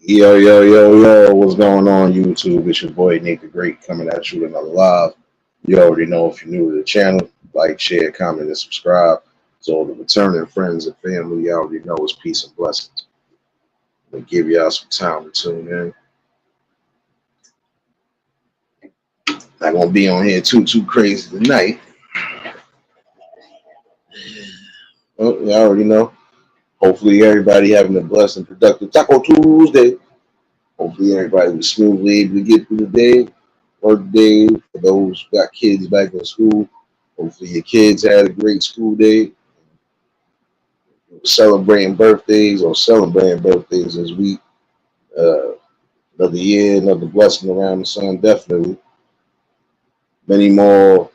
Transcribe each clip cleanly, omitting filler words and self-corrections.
Yo, yo, yo, yo, what's going on, YouTube? It's your boy Nate the Great coming at you with another live. You already know if you're new to the channel, like, share, comment, and subscribe. So the returning friends and family, you already know it's peace and blessings. We give y'all some time to tune in. Not gonna be on here too crazy tonight. Well, you already know. Hopefully everybody having a blessed and productive Taco Tuesday. Hopefully everybody was smoothly able to get through the day, work day. For those who got kids back in school, hopefully your kids had a great school day. Celebrating birthdays or celebrating birthdays this week. Uh, Another year, another blessing around the sun. Definitely many more,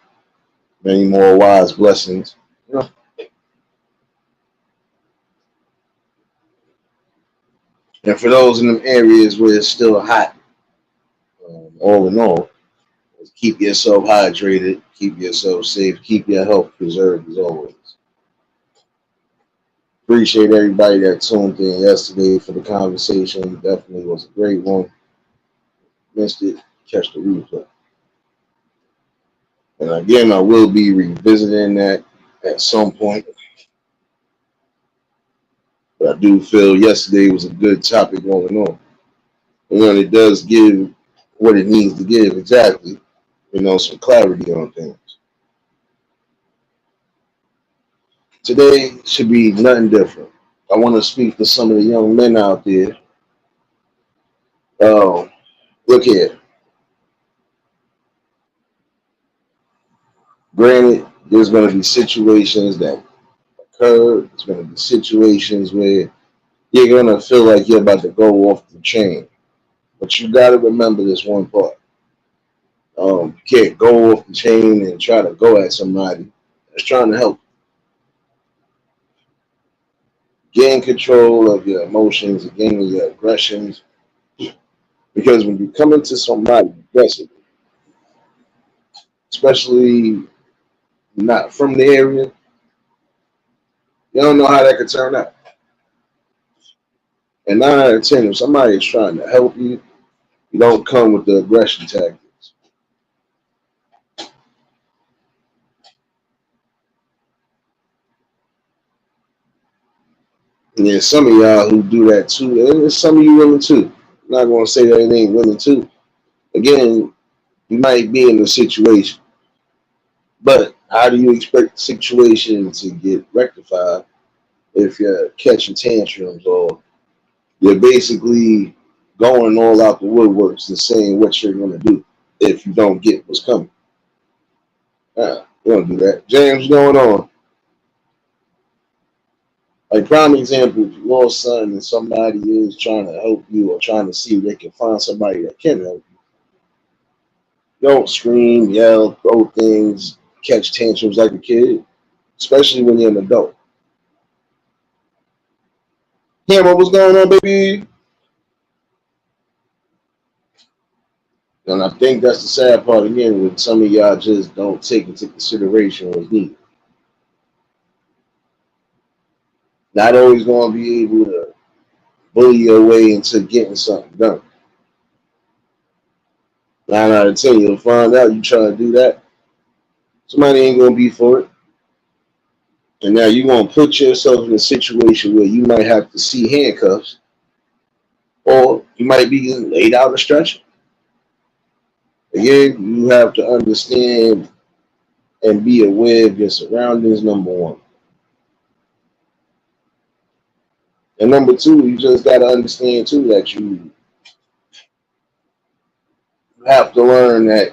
many more wise blessings. You know, and for those in them areas where it's still hot, all in all, keep yourself hydrated, keep yourself safe, keep your health preserved as always. Appreciate everybody that tuned in yesterday for the conversation. Definitely was a great one. Missed it, catch the replay. And again, I will be revisiting that at some point. But I do feel yesterday was a good topic going on. It does give what it needs to give exactly, some clarity on things. Today should be nothing different. I want to speak to some of the young men out there. Oh, look here. Granted, there's going to be situations that occur. There's going to be situations where you're going to feel like you're about to go off the chain. But you got to remember this one part. You can't go off the chain and try to go at somebody that's trying to help. Gain control of your emotions, gain your aggressions. Because when you come into somebody aggressive, especially not from the area, you don't know how that could turn out. And 9 out of 10, if somebody is trying to help you, you don't come with the aggression tactics. And there's some of y'all who do that too, and there's some of you women too. I'm not going to say that it ain't women too. Again, you might be in a situation, but how do you expect the situation to get rectified if you're catching tantrums or you're basically going all out the woodworks and saying what you're going to do if you don't get what's coming? You don't do that. James, what's going on? Like, prime example, if you lost son and somebody is trying to help you or trying to see if they can find somebody that can help you, don't scream, yell, throw things, catch tantrums like a kid, especially when you're an adult. Hammer, what's going on, baby? And I think that's the sad part again, when some of y'all just don't take into consideration what's needed. Not always going to be able to bully your way into getting something done. 9 out of 10, you'll find out you try to do that, somebody ain't going to be for it. And now you're going to put yourself in a situation where you might have to see handcuffs, or you might be laid out a stretcher. Again, you have to understand and be aware of your surroundings, number one. And number two, you just got to understand too that you have to learn that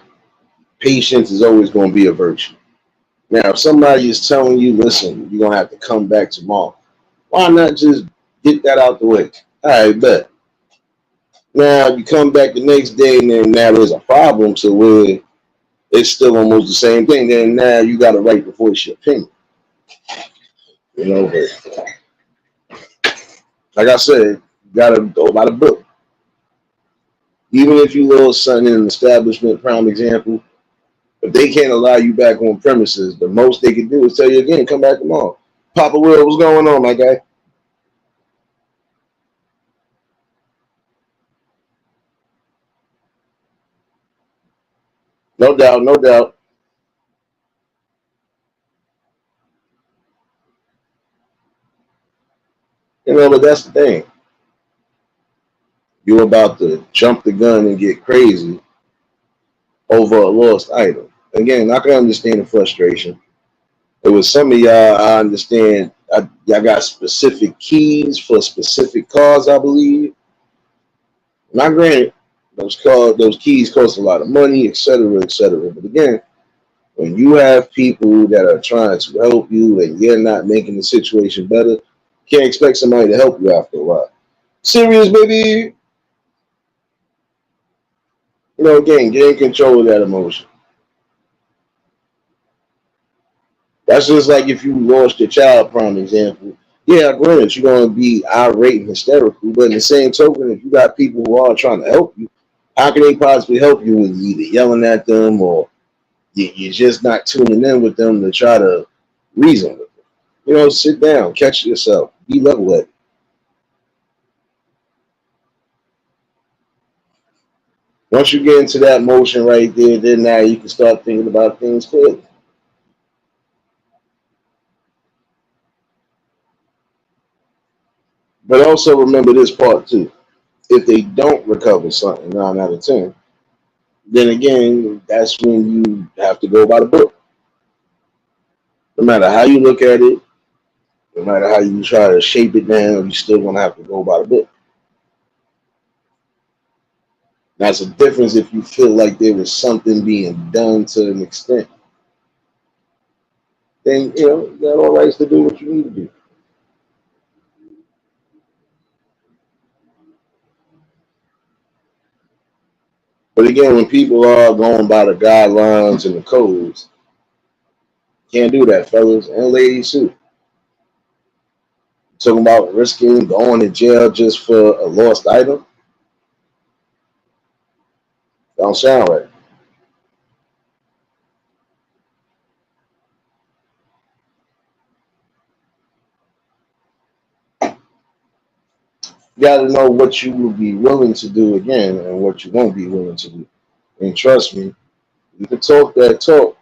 patience is always going to be a virtue. Now, if somebody is telling you, listen, you're going to have to come back tomorrow, why not just get that out the way? All right, bet. Now, you come back the next day and then now there's a problem to where it's still almost the same thing. Then now you got a right to voice your opinion. But like I said, you got to go by the book. Even if you lost something in an establishment, prime example, if they can't allow you back on premises, the most they can do is tell you again, come back tomorrow. Papa Will, what's going on, my guy? No doubt, no doubt. But that's the thing. You're about to jump the gun and get crazy over a lost item. Again, I can understand the frustration. It was some of y'all, I understand, y'all got specific keys for specific cars, I believe. Not granted, those keys cost a lot of money, etc., etc. But again, when you have people that are trying to help you and you're not making the situation better, you can't expect somebody to help you after a while. Serious, baby. Again, get in control of that emotion. That's just like if you lost your child, prime example. Yeah, granted, you're going to be irate and hysterical, but in the same token, if you got people who are trying to help you, how can they possibly help you when you're either yelling at them or you're just not tuning in with them to try to reason with them? Sit down, catch yourself, be level-headed. Once you get into that motion right there, then now you can start thinking about things clearly. But also remember this part too. If they don't recover something 9 out of 10, then again, that's when you have to go by the book. No matter how you look at it, no matter how you try to shape it down, you still gonna have to go by the book. That's a difference if you feel like there was something being done to an extent. Then you got all rights to do what you need to do. But again, when people are going by the guidelines and the codes, can't do that, fellas and ladies too. Talking about risking going to jail just for a lost item, don't sound right. You got to know what you will be willing to do again and what you won't be willing to do. And trust me, you can talk that talk,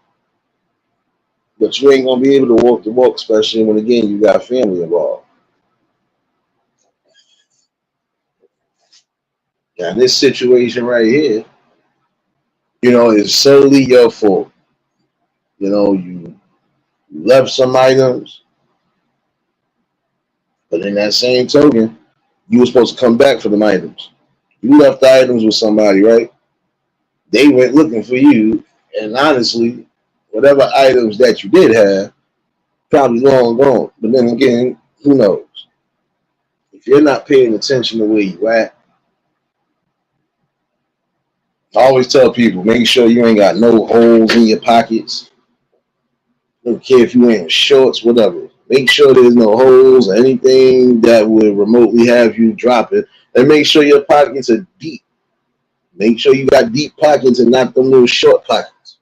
but you ain't gonna be able to walk the walk, especially when again you got family involved. Now this situation right here, is solely your fault. You left some items, but in that same token, you were supposed to come back for them items. You left the items with somebody, right? They went looking for you, and honestly, whatever items that you did have, probably long gone. But then again, who knows? If you're not paying attention to where you at, I always tell people, make sure you ain't got no holes in your pockets. I don't care if you wearing shorts, whatever. Make sure there's no holes or anything that would remotely have you drop it. And make sure your pockets are deep. Make sure you got deep pockets and not them little short pockets.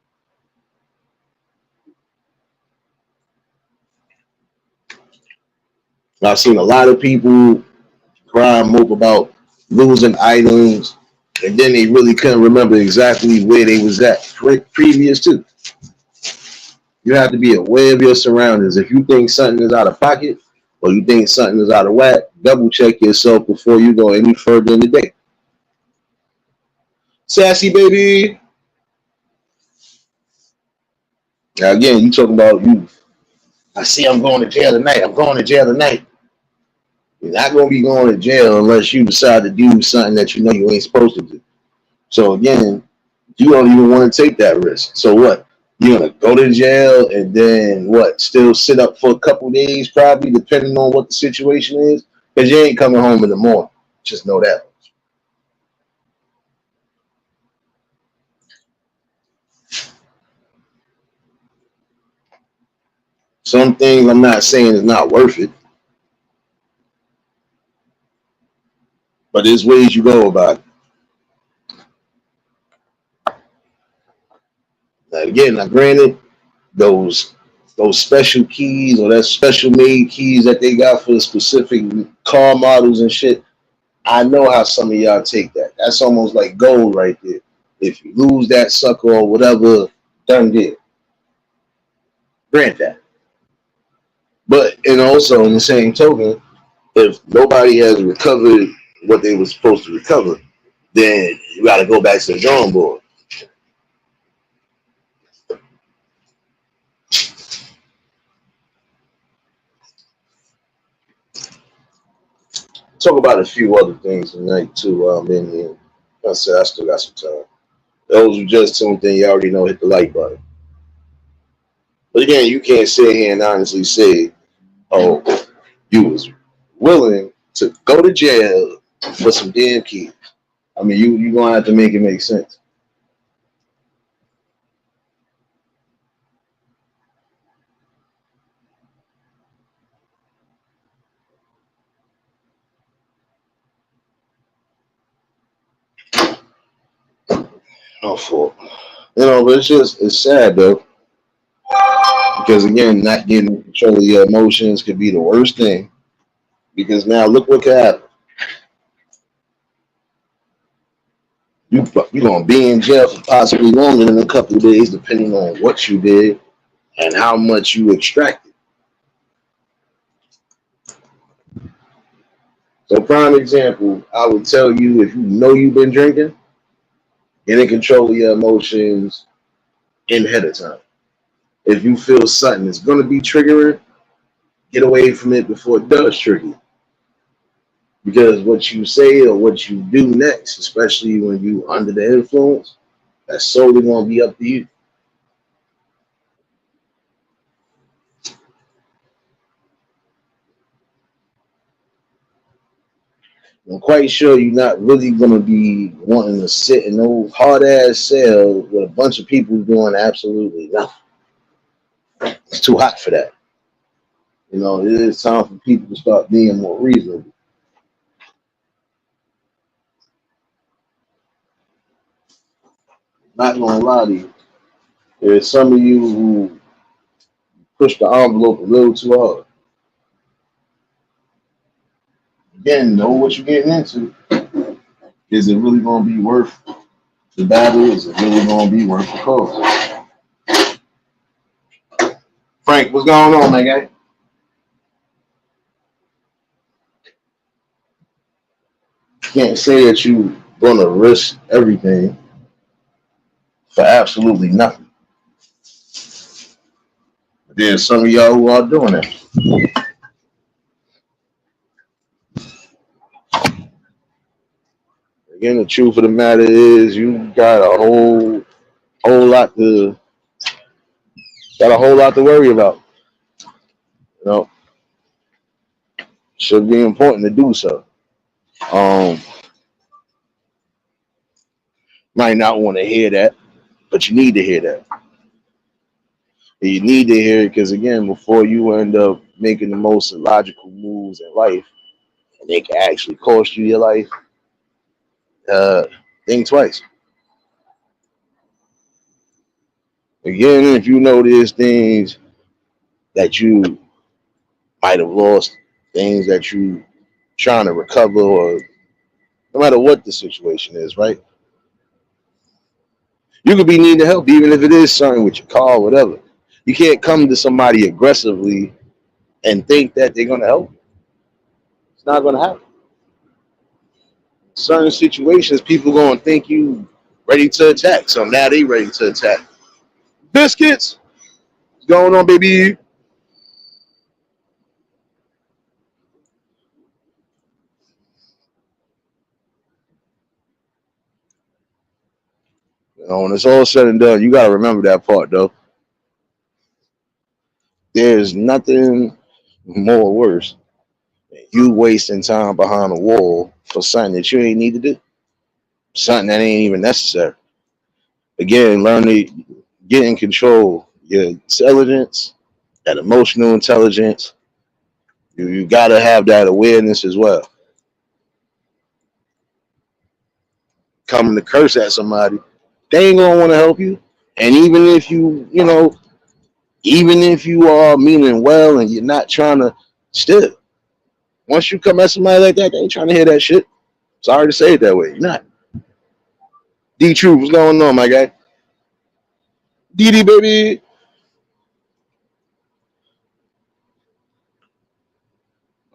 I've seen a lot of people cry and mope about losing items, and then they really couldn't remember exactly where they was at previous to. You have to be aware of your surroundings. If you think something is out of pocket or you think something is out of whack, double check yourself before you go any further in the day. Sassy baby. Now again, you talking about you. I see I'm going to jail tonight. I'm going to jail tonight. You're not going to be going to jail unless you decide to do something that you know you ain't supposed to do. So again, you don't even want to take that risk. So what? You're gonna go to jail and then what? Still sit up for a couple days, probably, depending on what the situation is, because you ain't coming home in the morning. Just know that. Some things I'm not saying is not worth it, but there's ways you go about it. Now, again, granted, those special keys or that special made keys that they got for the specific car models and shit. I know how some of y'all take that. That's almost like gold right there. If you lose that sucker or whatever, done deal. Grant that. But and also in the same token, if nobody has recovered what they were supposed to recover, then you got to go back to the drawing board. Talk about a few other things tonight too while I'm in here. I said I still got some time. Those who just tuned in, you already know, hit the like button. But again, you can't sit here and honestly say, oh, you was willing to go to jail for some damn kids. I mean, you gonna have to make it make sense. No fault. But it's sad though, because again, not getting control of your emotions could be the worst thing. Because now look what could happen. You gonna be in jail for possibly longer than a couple of days, depending on what you did and how much you extracted. So, prime example, I would tell you if you know you've been drinking, get in control of your emotions in ahead of time. If you feel something is going to be triggering, get away from it before it does trigger you. Because what you say or what you do next, especially when you under the influence, that's solely going to be up to you. I'm quite sure you're not really going to be wanting to sit in no hard ass cell with a bunch of people doing absolutely nothing. It's too hot for that. It is time for people to start being more reasonable. Not gonna lie to you. There's some of you who push the envelope a little too hard. Again, know what you're getting into. Is it really gonna be worth the battle? Is it really gonna be worth the cause? Frank, what's going on, my guy? Can't say that you're gonna risk everything for absolutely nothing. But there's some of y'all who are doing it. Again, the truth of the matter is you whole lot to got a whole lot to worry about. You know, should be important to do so. Um, might not want to hear that, but you need to hear that. And you need to hear it because again, before you end up making the most illogical moves in life, and they can actually cost you your life, uh, think twice. Again, if you know there's things that you might have lost, things that you trying to recover, or no matter what the situation is, right? You could be needing help, even if it is something with your car, whatever. You can't come to somebody aggressively and think that they're gonna help. It's not gonna happen. Certain situations, people gonna think you ready to attack. So now they ready to attack. Biscuits, what's going on, baby? When it's all said and done, you gotta remember that part though. There's nothing more worse than you wasting time behind a wall for something that you ain't need to do. Something that ain't even necessary. Again, learn to get in control. Your intelligence, that emotional intelligence, you gotta have that awareness as well. Coming to curse at somebody, they ain't gonna want to help you. And even if even if you are meaning well and you're not trying to, still, once you come at somebody like that, they ain't trying to hear that shit. Sorry to say it that way. You're not. D True, what's going on, my guy? DD baby.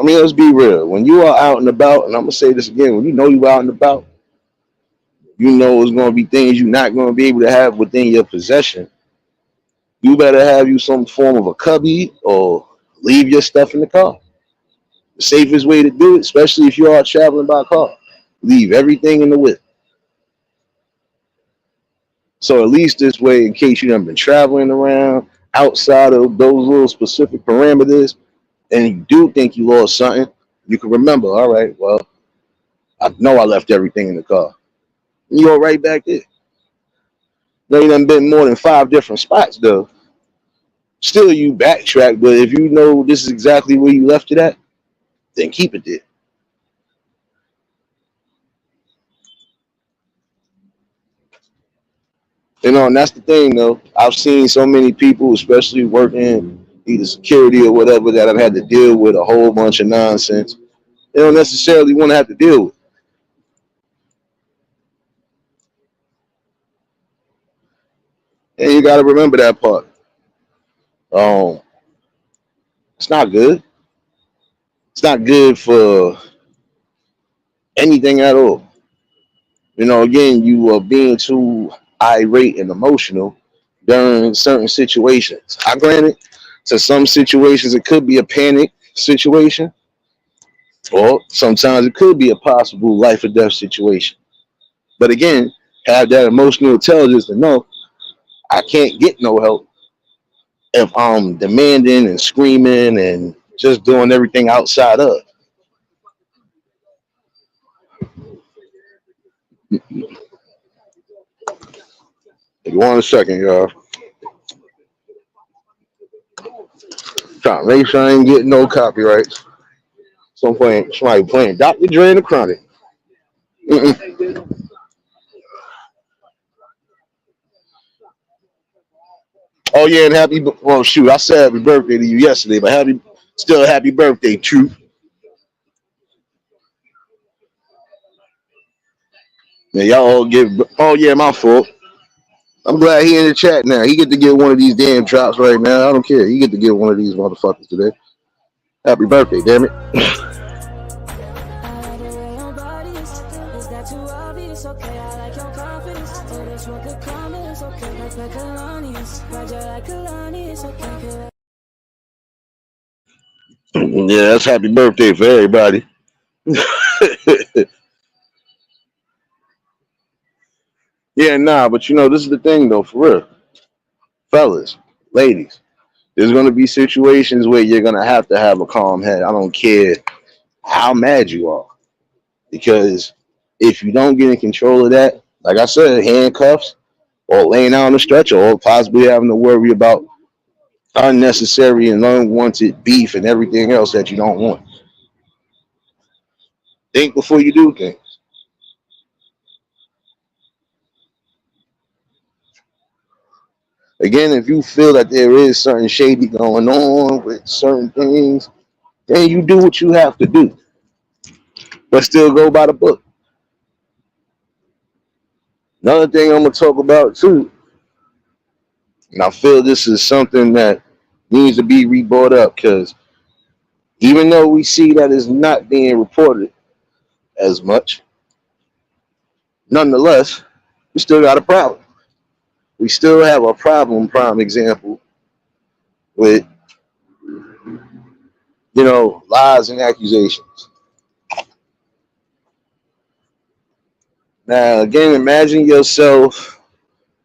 I mean, let's be real. When you are out and about, and I'm gonna say this again, when you know you out and about, you know it's gonna be things you're not gonna be able to have within your possession. You better have you some form of a cubby or leave your stuff in the car. The safest way to do it, especially if you are traveling by car, leave everything in the whip. So at least this way, in case you haven't been traveling around outside of those little specific parameters, and you do think you lost something, you can remember. All right, well, I know I left everything in the car. You go right back there. Now you done been more than 5 different spots though. Still, you backtrack, but if you know this is exactly where you left it at, then keep it there. You know, and that's the thing though. I've seen so many people, especially working either security or whatever, that I've had to deal with a whole bunch of nonsense. They don't necessarily want to have to deal with. And you got to remember that part. Um, it's not good. It's not good for anything at all. You know, again, you are being too irate and emotional during certain situations. I granted, to some situations it could be a panic situation, or sometimes it could be a possible life or death situation. But again, have that emotional intelligence to know I can't get no help if I'm demanding and screaming and just doing everything outside of. Give me 1 second, y'all. Trying to make sure I ain't getting no copyrights. Somebody playing Dr. Dre and the Chronic. Mm-mm. Oh yeah, and well shoot, I said happy birthday to you yesterday, but still happy birthday, True. Man, y'all all give. Oh yeah, my fault. I'm glad he in the chat now. He get to get one of these damn drops right now. I don't care. He get to get one of these motherfuckers today. Happy birthday, damn it. Yeah, that's happy birthday for everybody. Yeah, nah, but you know, this is the thing though, for real. Fellas, ladies, there's gonna be situations where you're gonna have to have a calm head. I don't care how mad you are. Because if you don't get in control of that, like I said, handcuffs or laying out on the stretcher or possibly having to worry about unnecessary and unwanted beef and everything else that you don't want. Think before you do things. Again, if you feel that there is something shady going on with certain things, then you do what you have to do, but still go by the book. Another thing I'm gonna talk about too, and I feel this is something that needs to be rebrought up because even though we see that it's not being reported as much, nonetheless, we still got a problem. We still have a problem, prime example, with, lies and accusations. Now, again, imagine yourself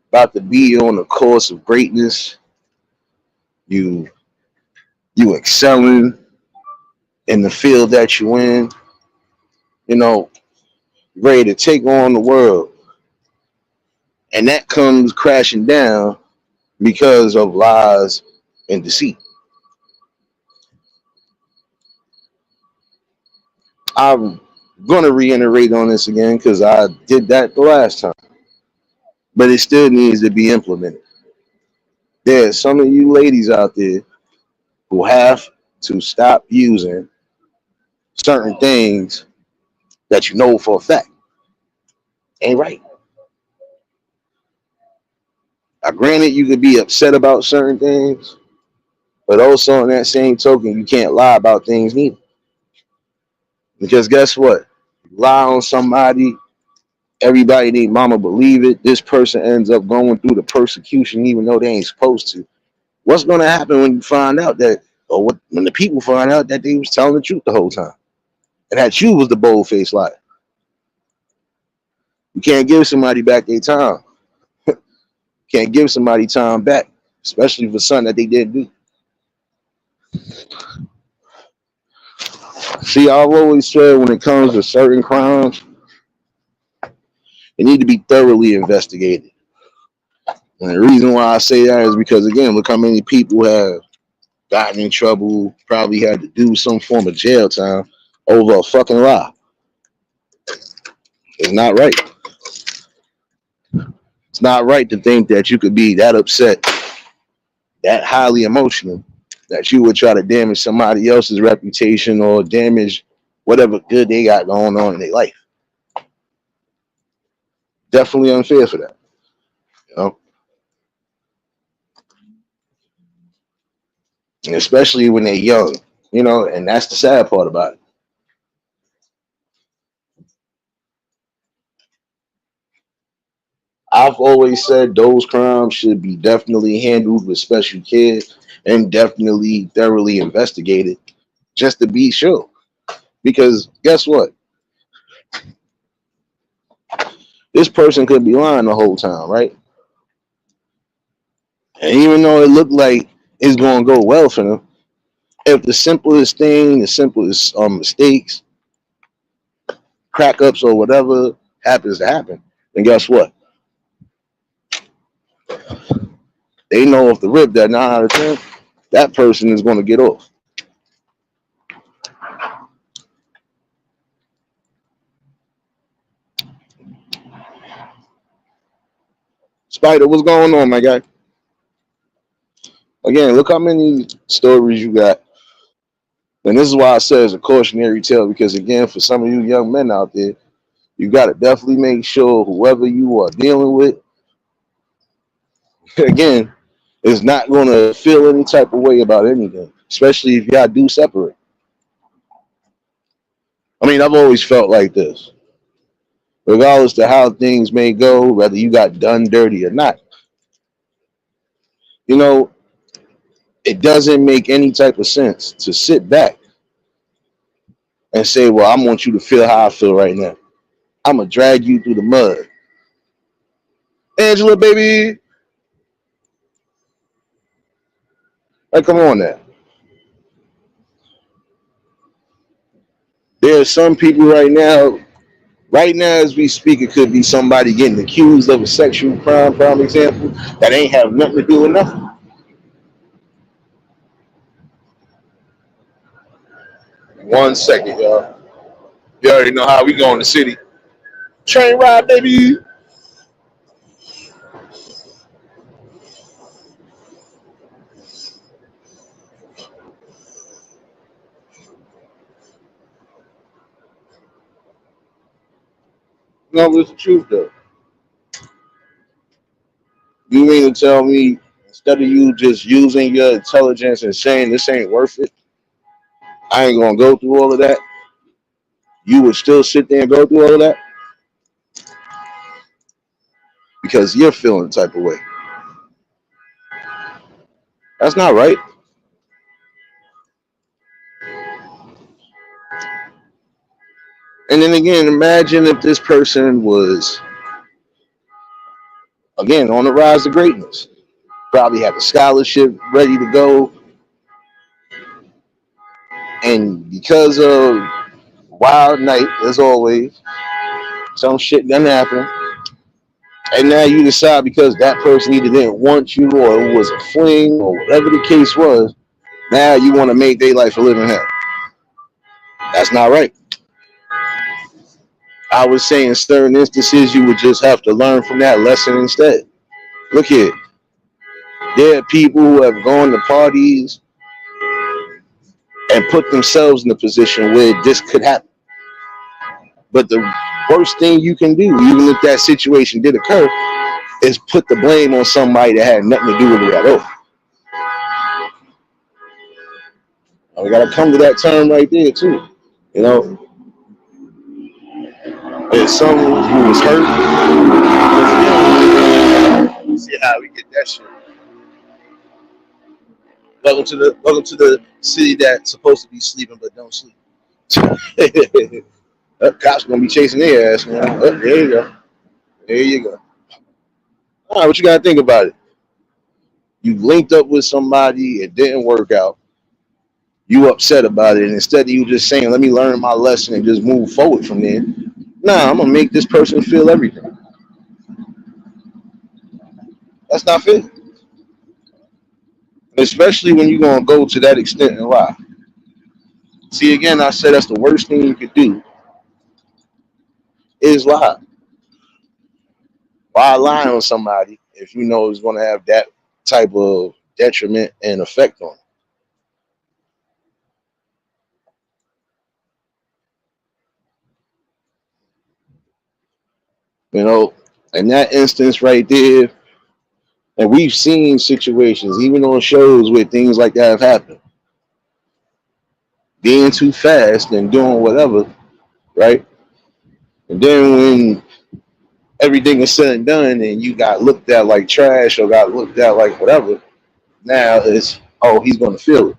about to be on a course of greatness. You you excelling in the field that you in, you know, ready to take on the world. And that comes crashing down because of lies and deceit. I'm gonna reiterate on this again because I did that the last time, but it still needs to be implemented. There's some of you ladies out there who have to stop using certain things that you know for a fact ain't right. Granted, you could be upset about certain things, but also in that same token, you can't lie about things neither. Because guess what? Lie on somebody, everybody need mama believe it. This person ends up going through the persecution even though they ain't supposed to. What's gonna happen when you find out that, or when the people find out that they was telling the truth the whole time, and that you was the bold faced liar? You can't give somebody back their time. Can't give somebody time back, especially for something that they didn't do. See, I've always said when it comes to certain crimes, they need to be thoroughly investigated. And the reason why I say that is because, again, look how many people have gotten in trouble, probably had to do some form of jail time over a fucking lie. It's not right. It's not right to think that you could be that upset, that highly emotional, that you would try to damage somebody else's reputation or damage whatever good they got going on in their life. Definitely unfair for that. You know? And especially when they're young, and that's the sad part about it. I've always said those crimes should be definitely handled with special care and definitely thoroughly investigated just to be sure. Because guess what? This person could be lying the whole time, right? And even though it looked like it's going to go well for them, if the simplest thing, the simplest mistakes, crack ups, or whatever happens to happen, then guess what? They know off the rip that 9 out of 10, that person is going to get off. Spider, what's going on, my guy? Again, look how many stories you got. And this is why I said it's a cautionary tale, because again, for some of you young men out there, you got to definitely make sure whoever you are dealing with, again, is not going to feel any type of way about anything, especially if y'all do separate. I mean, I've always felt like this. Regardless to how things may go, whether you got done dirty or not, you know, it doesn't make any type of sense to sit back and say, well, I want you to feel how I feel right now. I'm going to drag you through the mud. Angela, baby. Like, come on now. There are some people right now as we speak, it could be somebody getting accused of a sexual crime, prime example, that ain't have nothing to do with nothing. One second, y'all. You already know how we go in the city. Train ride, baby. No, it's the truth, though. You mean to tell me, instead of you just using your intelligence and saying this ain't worth it, I ain't gonna go through all of that, you would still sit there and go through all of that because you're feeling the type of way? That's not right. And then again, imagine if this person was, again, on the rise to greatness, probably had a scholarship ready to go, and because of wild night, as always, some shit done happen, and now you decide because that person either didn't want you or it was a fling or whatever the case was, now you want to make their life a living hell. That's not right. I would say in certain instances, you would just have to learn from that lesson instead. Look here. There are people who have gone to parties and put themselves in a position where this could happen. But the worst thing you can do, even if that situation did occur, is put the blame on somebody that had nothing to do with it at all. We gotta come to that term right there too. You know, it's someone who was hurt. See how we get that shit. Welcome to the city that's supposed to be sleeping but don't sleep. Cops gonna be chasing their ass, man. Oh, there you go. There you go. All right, what you gotta think about it? You linked up with somebody, it didn't work out. You upset about it, and instead of you just saying, "Let me learn my lesson and just move forward from there," nah, I'm gonna make this person feel everything. That's not fair, especially when you're gonna go to that extent and lie. See, again, I said that's the worst thing you could do is lie. Why lie on somebody if you know it's gonna have that type of detriment and effect on them? You know, in that instance right there, and we've seen situations, even on shows where things like that have happened. Being too fast and doing whatever, right? And then when everything is said and done and you got looked at like trash or got looked at like whatever, now it's, oh, he's gonna feel it.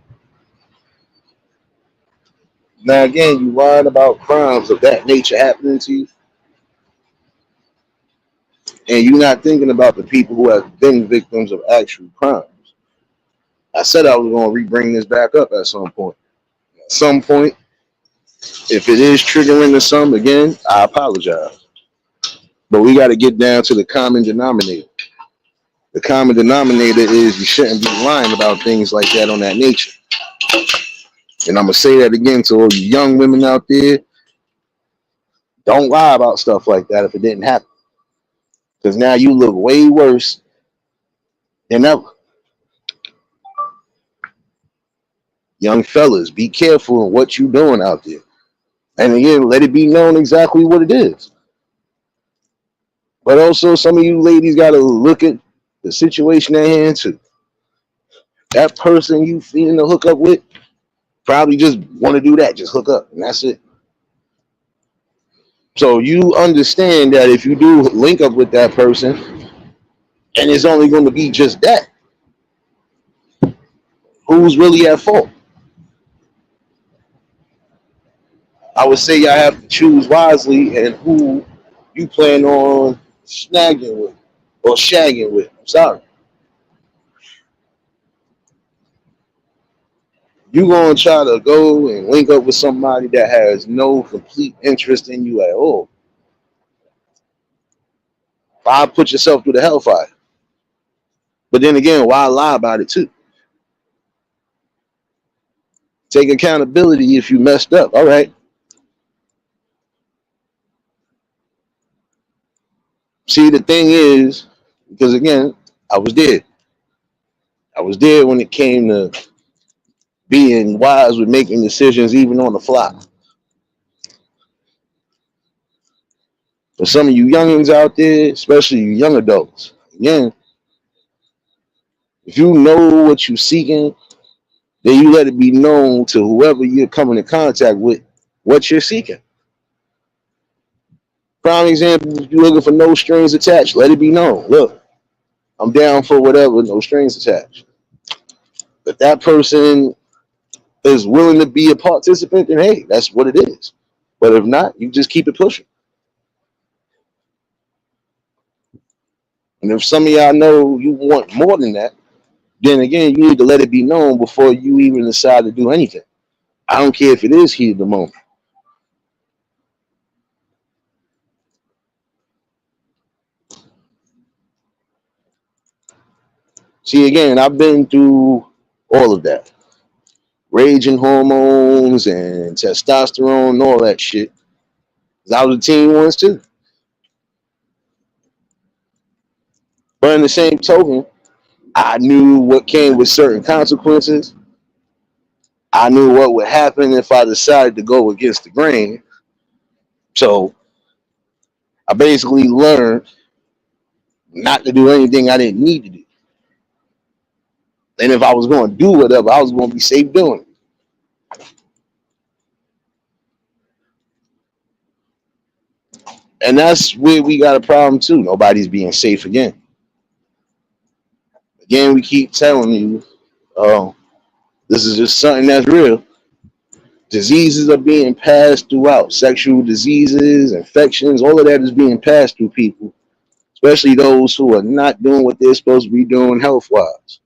Now again, you learn about crimes of that nature happening to you, and you're not thinking about the people who have been victims of actual crimes. I said I was gonna re-bring this back up at some point. At some point, if it is triggering to some, again, I apologize. But we got to get down to the common denominator. The common denominator is you shouldn't be lying about things like that on that nature. And I'm gonna say that again to all you young women out there: don't lie about stuff like that if it didn't happen, because now you look way worse than ever. Young fellas, be careful in what you're doing out there, and again, let it be known exactly what it is. But also, some of you ladies got to look at the situation at hand too. That person you feeling to hook up with probably just want to do that, just hook up, and that's it. So you understand that if you do link up with that person, and it's only going to be just that, who's really at fault? I would say I have to choose wisely and who you plan on snagging with or shagging with. I'm sorry. You gonna try to go and link up with somebody that has no complete interest in you at all. Why put yourself through the hellfire? But then again, why lie about it too? Take accountability if you messed up. All right. See, the thing is, because again, I was there. I was there when it came to being wise with making decisions, even on the fly. For some of you youngins out there, especially you young adults, again, if you know what you're seeking, then you let it be known to whoever you're coming in contact with what you're seeking. Prime example, if you're looking for no strings attached, let it be known. Look, I'm down for whatever, no strings attached. If that person is willing to be a participant, then hey, that's what it is. But if not, you just keep it pushing. And if some of y'all know you want more than that, then again, you need to let it be known before you even decide to do anything. I don't care if it is heat of the moment. See, again, I've been through all of that. Raging hormones and testosterone and all that shit. I was a teen once too. But in the same token, I knew what came with certain consequences. I knew what would happen if I decided to go against the grain. So I basically learned not to do anything I didn't need to do. And if I was going to do whatever, I was going to be safe doing it. And that's where we got a problem too. Nobody's being safe again. Again, we keep telling you, oh, this is just something that's real. Diseases are being passed throughout. Sexual diseases, infections, all of that is being passed through people, especially those who are not doing what they're supposed to be doing health wise.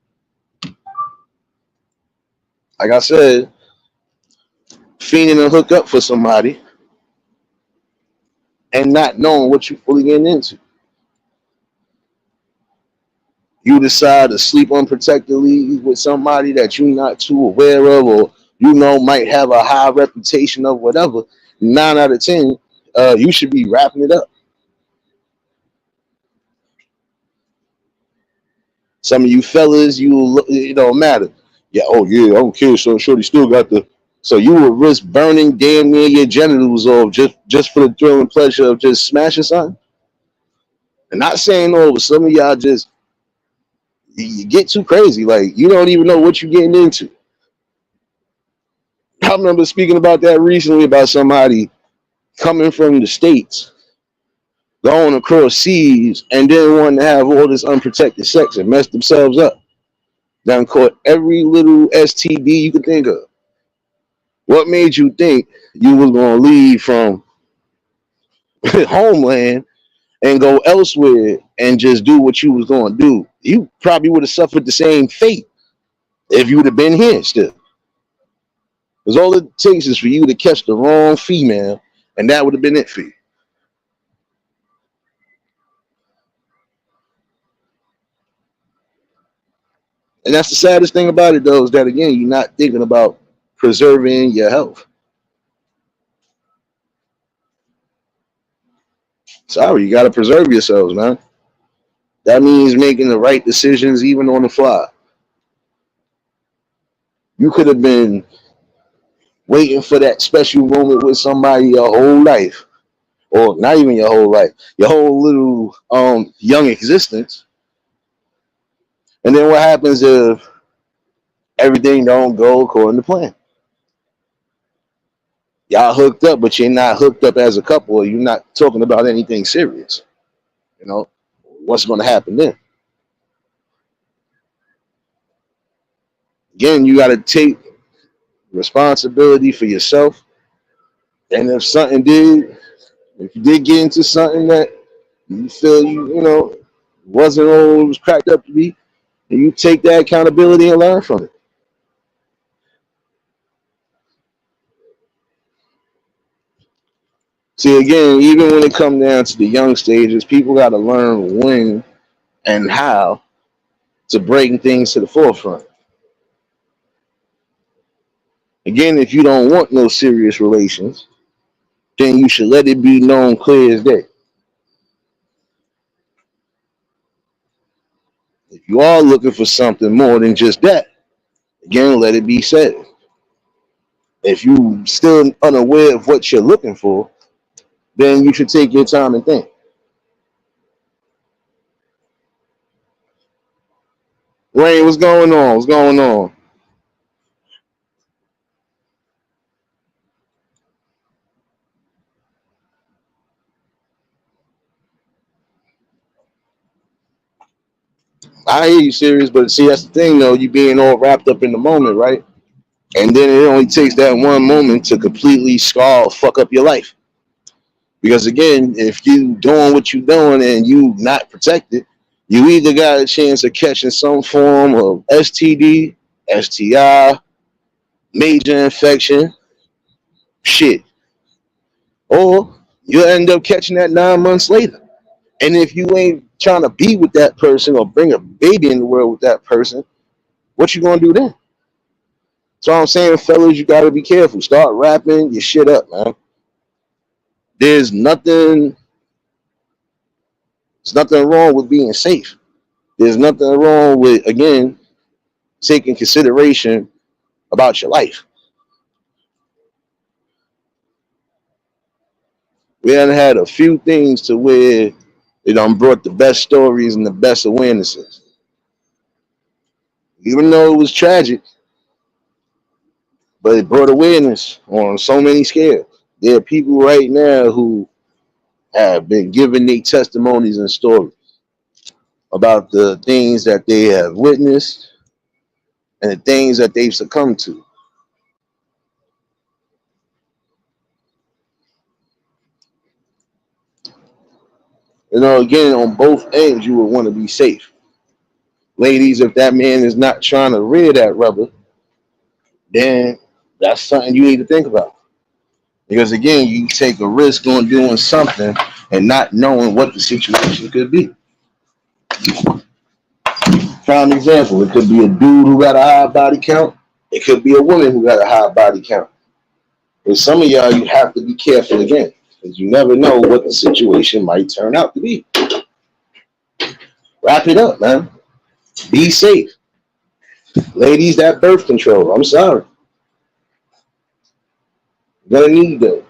Like I said, fiending to hook up for somebody and not knowing what you're fully getting into. You decide to sleep unprotectedly with somebody that you're not too aware of, or might have a high reputation of whatever. 9 out of 10, you should be wrapping it up. Some of you fellas, it don't matter. Yeah, oh yeah, I don't care. So shorty still got the. So you would risk burning damn near your genitals off just for the thrill and pleasure of just smashing something. And not saying no, but some of y'all just you get too crazy. Like you don't even know what you're getting into. I remember speaking about that recently about somebody coming from the States, going across seas, and then wanting to have all this unprotected sex and mess themselves up. Done caught every little STD you could think of. What made you think you was gonna leave from homeland and go elsewhere and just do what you was gonna do? You probably would have suffered the same fate if you would have been here still. Because all it takes is for you to catch the wrong female, and that would have been it for you. And that's the saddest thing about it, though, is that again, you're not thinking about preserving your health. Sorry, you got to preserve yourselves, man. That means making the right decisions even on the fly. You could have been waiting for that special moment with somebody your whole life, or not even your whole life, your whole little young existence. And then what happens if everything don't go according to plan? Y'all hooked up, but you're not hooked up as a couple, or you're not talking about anything serious. You know, what's going to happen then? Again, you got to take responsibility for yourself. And if you did get into something that you feel wasn't all it was cracked up to be, and you take that accountability and learn from it. See, again, even when it comes down to the young stages, people got to learn when and how to bring things to the forefront. Again, if you don't want no serious relations, then you should let it be known clear as day. If you are looking for something more than just that, again, let it be said. If you still unaware of what you're looking for, then you should take your time and think. Rain, what's going on? What's going on? I hear you serious, but see, that's the thing though, you being all wrapped up in the moment, right? And then it only takes that one moment to completely scar or fuck up your life. Because again, if you doing what you doing and you not protected, you either got a chance of catching some form of STD, STI, major infection, shit, or you'll end up catching that 9 months later. And if you ain't trying to be with that person or bring a baby in the world with that person, what you gonna do then? So I'm saying, fellas, you gotta be careful. Start wrapping your shit up, man. There's nothing. There's nothing wrong with being safe. There's nothing wrong with again taking consideration about your life. We done had a few things to where They done brought the best stories and the best awarenesses. Even though it was tragic, but it brought awareness on so many scales. There are people right now who have been giving their testimonies and stories about the things that they have witnessed and the things that they've succumbed to. You know, again, on both ends, you would want to be safe. Ladies, if that man is not trying to rear that rubber, then that's something you need to think about. Because again, you take a risk on doing something and not knowing what the situation could be. Prime example, it could be a dude who got a high body count. It could be a woman who got a high body count. And some of y'all, you have to be careful again, because you never know what the situation might turn out to be. Wrap it up, man. Be safe. Ladies, that birth control, I'm sorry. You're gonna need that.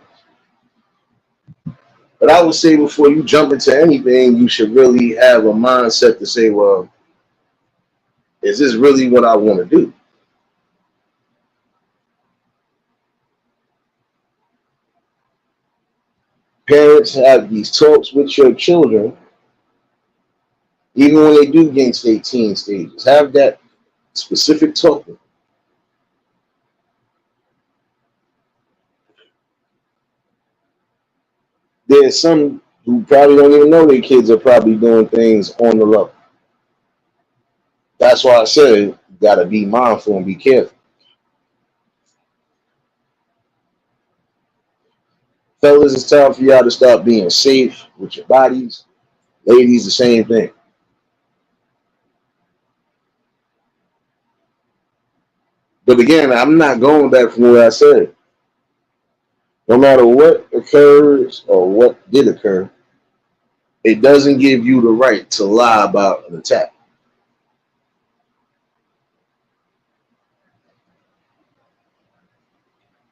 But I would say before you jump into anything, you should really have a mindset to say, well, is this really what I want to do? Parents have these talks with your children, even when they do get into their teen stages. Have that specific talk. There's some who probably don't even know their kids are probably doing things on the level. That's why I said you gotta be mindful and be careful. Fellas, it's time for y'all to start being safe with your bodies. Ladies, the same thing. But again, I'm not going back from what I said. No matter what occurs or what did occur, it doesn't give you the right to lie about an attack.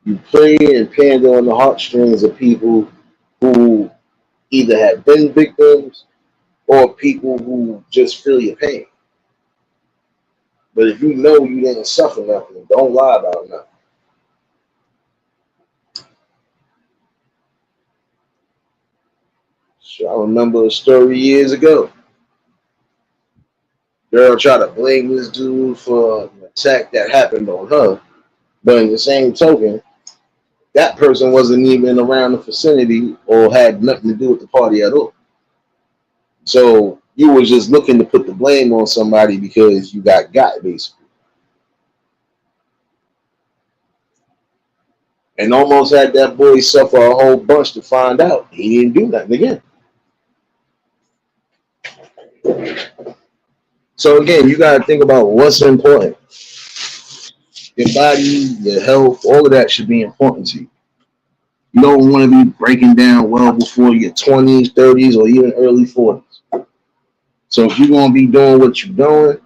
You play and pander on the heartstrings of people who either have been victims or people who just feel your pain. But if you know you didn't suffer nothing, don't lie about nothing. So I remember a story years ago. Girl tried to blame this dude for an attack that happened on her, but in the same token, that person wasn't even around the vicinity or had nothing to do with the party at all. So you was just looking to put the blame on somebody because you got basically, and almost had that boy suffer a whole bunch to find out he didn't do nothing again. So again, you got to think about what's important. Your body, your health, all of that should be important to you. You don't want to be breaking down well before your 20s, 30s, or even early 40s. So if you're going to be doing what you're doing,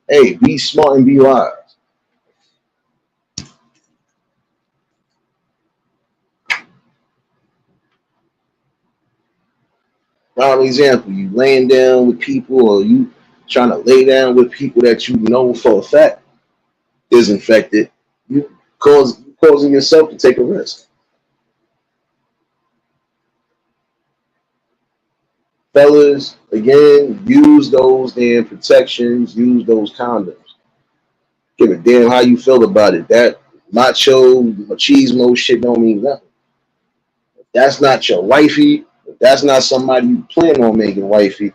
hey, be smart and be wise. Prime example, you laying down with people or you trying to lay down with people that you know for a fact is infected, you causing yourself to take a risk. Fellas, again, use those damn protections, use those condoms. Give a damn how you feel about it. That machismo shit don't mean nothing. If that's not your wifey, if that's not somebody you plan on making wifey,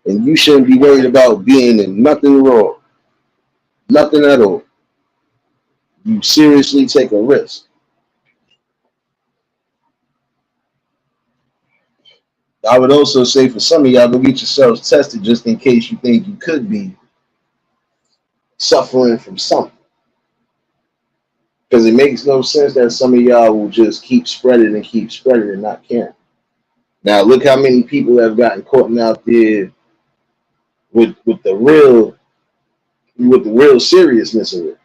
then you shouldn't be worried about being in nothing wrong. Nothing at all. You seriously take a risk. I would also say for some of y'all, go get yourselves tested just in case you think you could be suffering from something. Because it makes no sense that some of y'all will just keep spreading and not caring. Now look how many people have gotten caught out there with the real seriousness of it.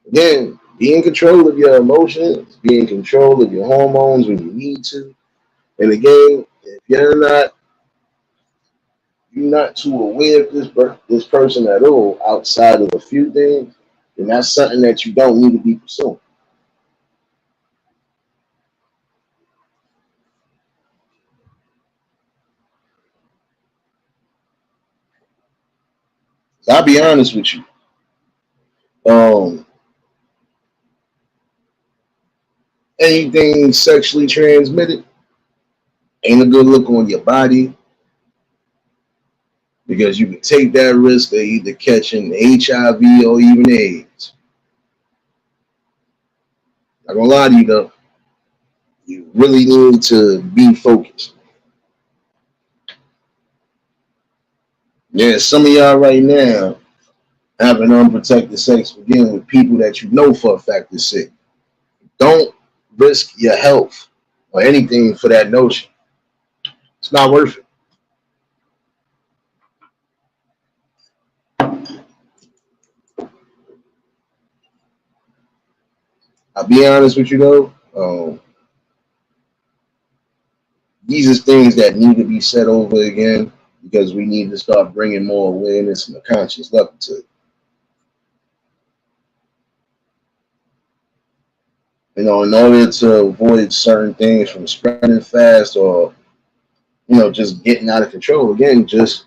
Again, be in control of your emotions, be in control of your hormones when you need to. And again, If you're not too aware of this person at all outside of a few things, then that's something that you don't need to be pursuing. So I'll be honest with you. Um, Anything sexually transmitted ain't a good look on your body because you can take that risk of either catching HIV or even AIDS. Not gonna lie to you though, you really need to be focused. Yeah, some of y'all right now having unprotected sex again with people that you know for a fact is sick. Don't risk your health or anything for that notion. It's not worth it. I'll be honest with you though. These are things that need to be said over again because we need to start bringing more awareness and a conscious level to it. In order to avoid certain things from spreading fast or, just getting out of control, again, just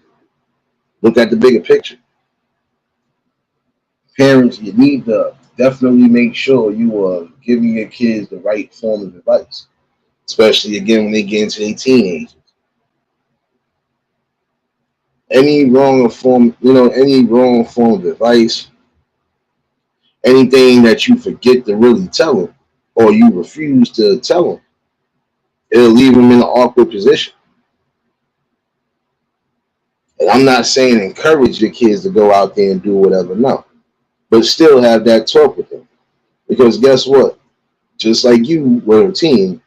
look at the bigger picture. Parents, you need to definitely make sure you are giving your kids the right form of advice, especially again when they get into their teenagers. Any wrong form of advice, anything that you forget to really tell them or you refuse to tell them, it'll leave them in an awkward position. And I'm not saying encourage your kids to go out there and do whatever, no, but still have that talk with them. Because guess what? Just like you were a teen,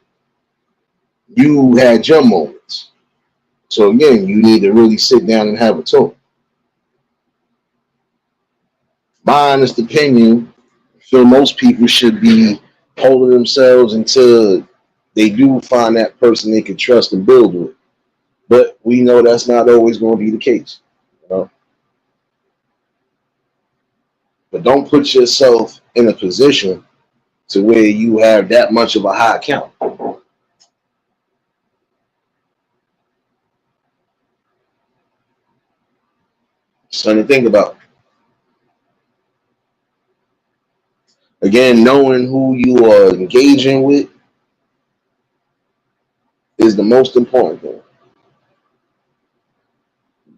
you had your moments. So again, you need to really sit down and have a talk. My honest opinion, I feel most people should be holding themselves until they do find that person they can trust and build with. But we know that's not always going to be the case. You know? But don't put yourself in a position to where you have that much of a high count. Something to think about. Again, knowing who you are engaging with is the most important thing.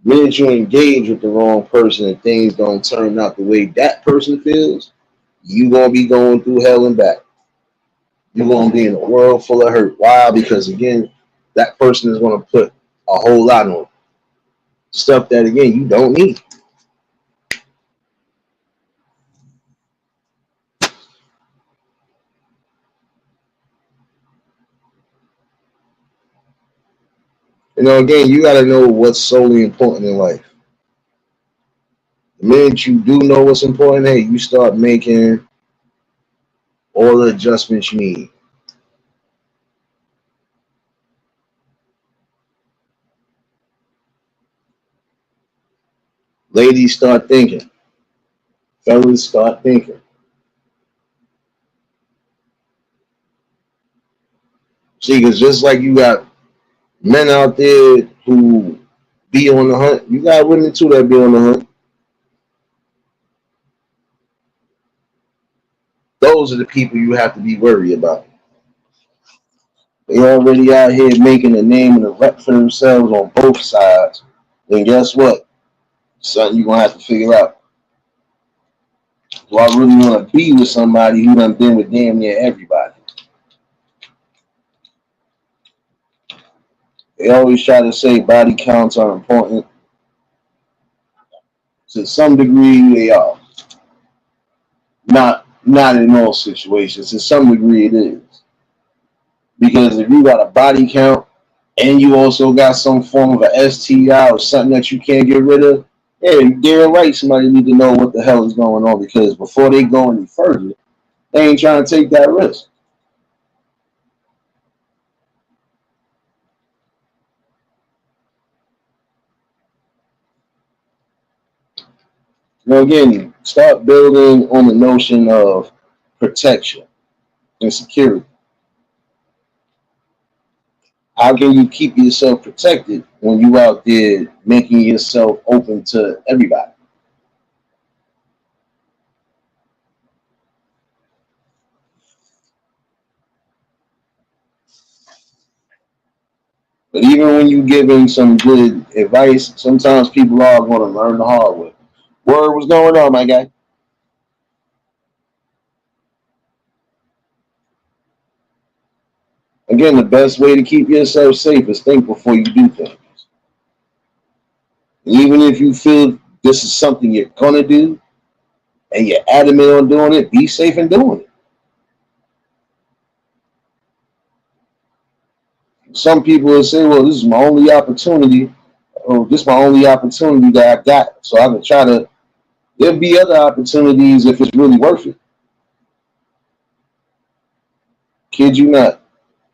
The minute you engage with the wrong person and things don't turn out the way that person feels, you're going to be going through hell and back. You're going to be in a world full of hurt. Why? Because, again, that person is going to put a whole lot on stuff that, again, you don't need. Again, you got to know what's solely important in life. The minute you do know what's important, hey, you start making all the adjustments you need. Ladies, start thinking. Fellas, start thinking. See, because just like you got men out there who be on the hunt, you got women too that be on the hunt. Those are the people you have to be worried about. They already out here making a name and a rep for themselves on both sides. Then guess what? Something you're gonna have to figure out. Do I really want to be with somebody who done been with damn near everybody? They always try to say body counts are important. To some degree, they are. Not in all situations. To some degree, it is. Because if you got a body count and you also got some form of a STI or something that you can't get rid of, yeah, damn right somebody need to know what the hell is going on because before they go any further, they ain't trying to take that risk. again, start building on the notion of protection and security. How can you keep yourself protected when you out there making yourself open to everybody? But even when you giving some good advice, sometimes people are going to learn the hard way. Word, what's going on, my guy? Again, the best way to keep yourself safe is think before you do things. Even if you feel this is something you're gonna do and you're adamant on doing it, be safe in doing it. Some people will say, "Well, this is my only opportunity. Oh, this is my only opportunity that I got, so I can try to." There'll be other opportunities if it's really worth it. Kid you not.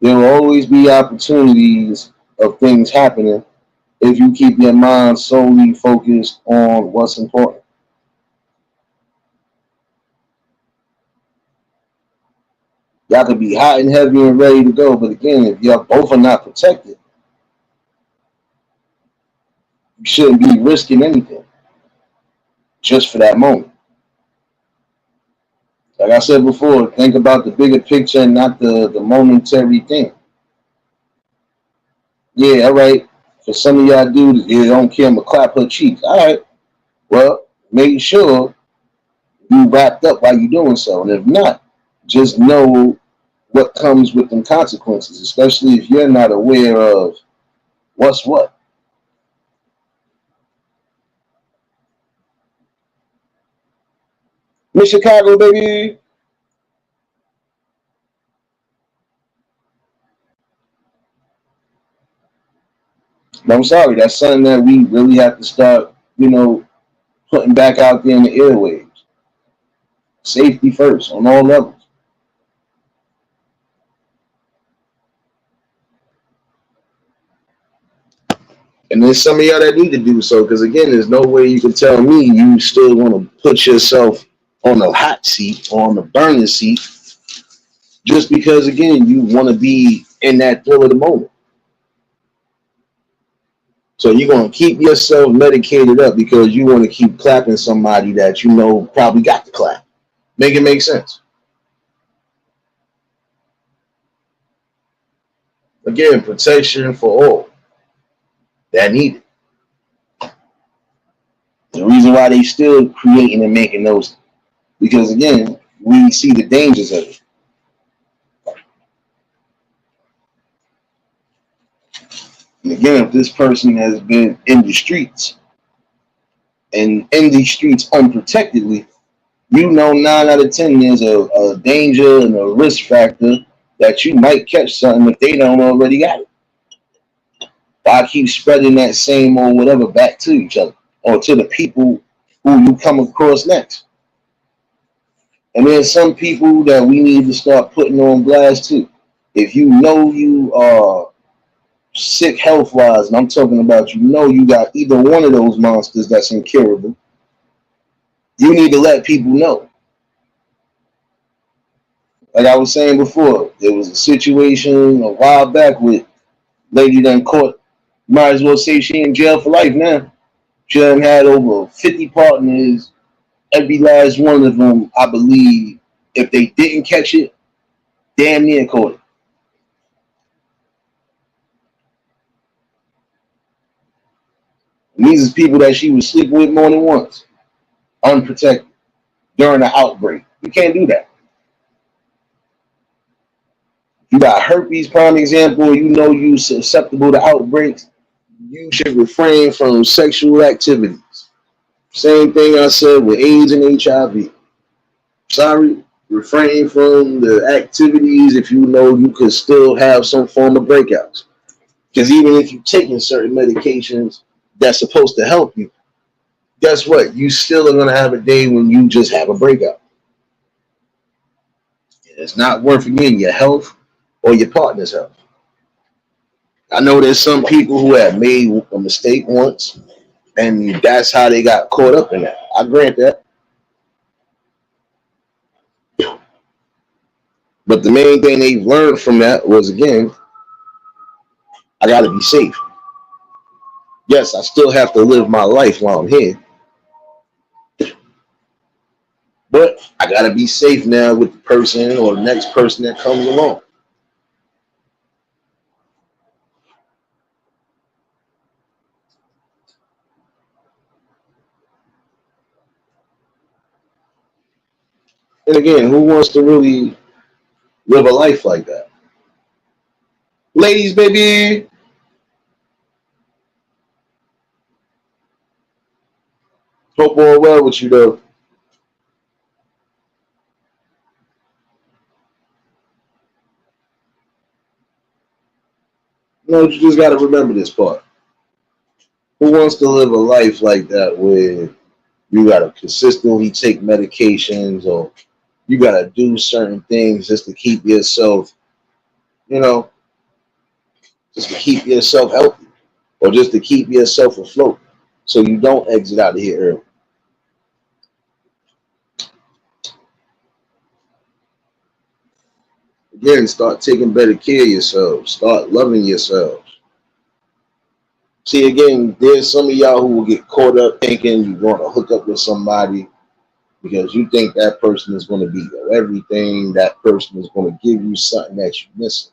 There will always be opportunities of things happening if you keep your mind solely focused on what's important. Y'all could be hot and heavy and ready to go, but again, if y'all both are not protected, you shouldn't be risking anything just for that moment. Like I said before, think about the bigger picture and not the momentary thing. Yeah, all right. For some of y'all dudes, you don't care, I'ma clap her cheeks. All right. Well, make sure you wrapped up while you're doing so. And if not, just know what comes with them consequences, especially if you're not aware of what's what. Miss Chicago, baby. But I'm sorry, that's something that we really have to start, putting back out there in the airwaves. Safety first on all levels. And there's some of y'all that need to do so, because again, there's no way you can tell me you still want to put yourself on the hot seat or on the burning seat just because, again, you want to be in that thrill of the moment. So you're going to keep yourself medicated up because you want to keep clapping somebody that you know probably got the clap. Make it make sense. Again, protection for all that need it. The reason why they still creating and making those, because again, we see the dangers of it. And again, if this person has been in the streets and in these streets unprotectedly, you know 9 out of 10 there's a danger and a risk factor that you might catch something if they don't already got it. Why keep spreading that same or whatever back to each other or to the people who you come across next? And there's some people that we need to start putting on blast too. If you know you are sick health wise, and I'm talking about you got either one of those monsters that's incurable, you need to let people know. Like I was saying before, there was a situation a while back with lady done caught. Might as well say she in jail for life now. She done had over 50 partners. Every last one of them, I believe, if they didn't catch it, damn near caught it. And these is people that she was sleeping with more than once, unprotected, during the outbreak. You can't do that. You got herpes, prime example, you know you susceptible to outbreaks, you should refrain from sexual activities. Same thing I said with AIDS and HIV. Sorry, refrain from the activities if you know you could still have some form of breakouts. Because even if you're taking certain medications that's supposed to help you, guess what? You still are going to have a day when you just have a breakout. It's not worth, again, your health or your partner's health. I know there's some people who have made a mistake once And that's how they got caught up in that. I grant that. But the main thing they've learned from that was, again, I got to be safe. Yes, I still have to live my life while I'm here, but I got to be safe now with the person or the next person that comes along. And again, who wants to really live a life like that? Ladies, baby, hope all well with you, though. You just got to remember this part. Who wants to live a life like that where you got to consistently take medications or you got to do certain things just to keep yourself, you know, just to keep yourself healthy or just to keep yourself afloat so you don't exit out of here early? Again, start taking better care of yourselves. Start loving yourselves. See, again, there's some of y'all who will get caught up thinking you want to hook up with somebody because you think that person is going to be your everything. That person is going to give you something that you're missing.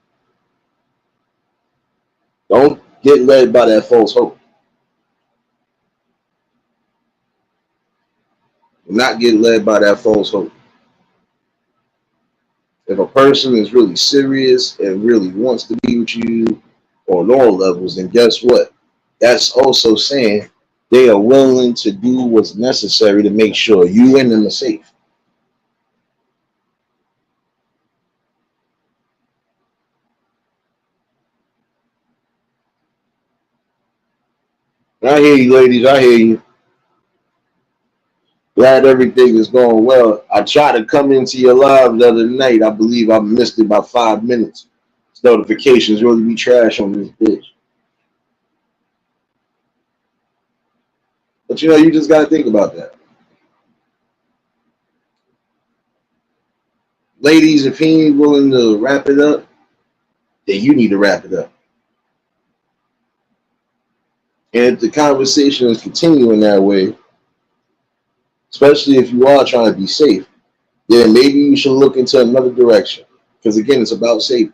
Don't get led by that false hope. Do not get led by that false hope. If a person is really serious and really wants to be with you on all levels, then guess what? That's also saying they are willing to do what's necessary to make sure you and them are safe. I hear you, ladies. I hear you. Glad everything is going well. I tried to come into your live the other night. I believe I missed it by 5 minutes. This notifications really be trash on this bitch. But you just got to think about that. Ladies, if he ain't willing to wrap it up, then you need to wrap it up. And if the conversation is continuing that way, especially if you are trying to be safe, then maybe you should look into another direction. Because again, it's about safety.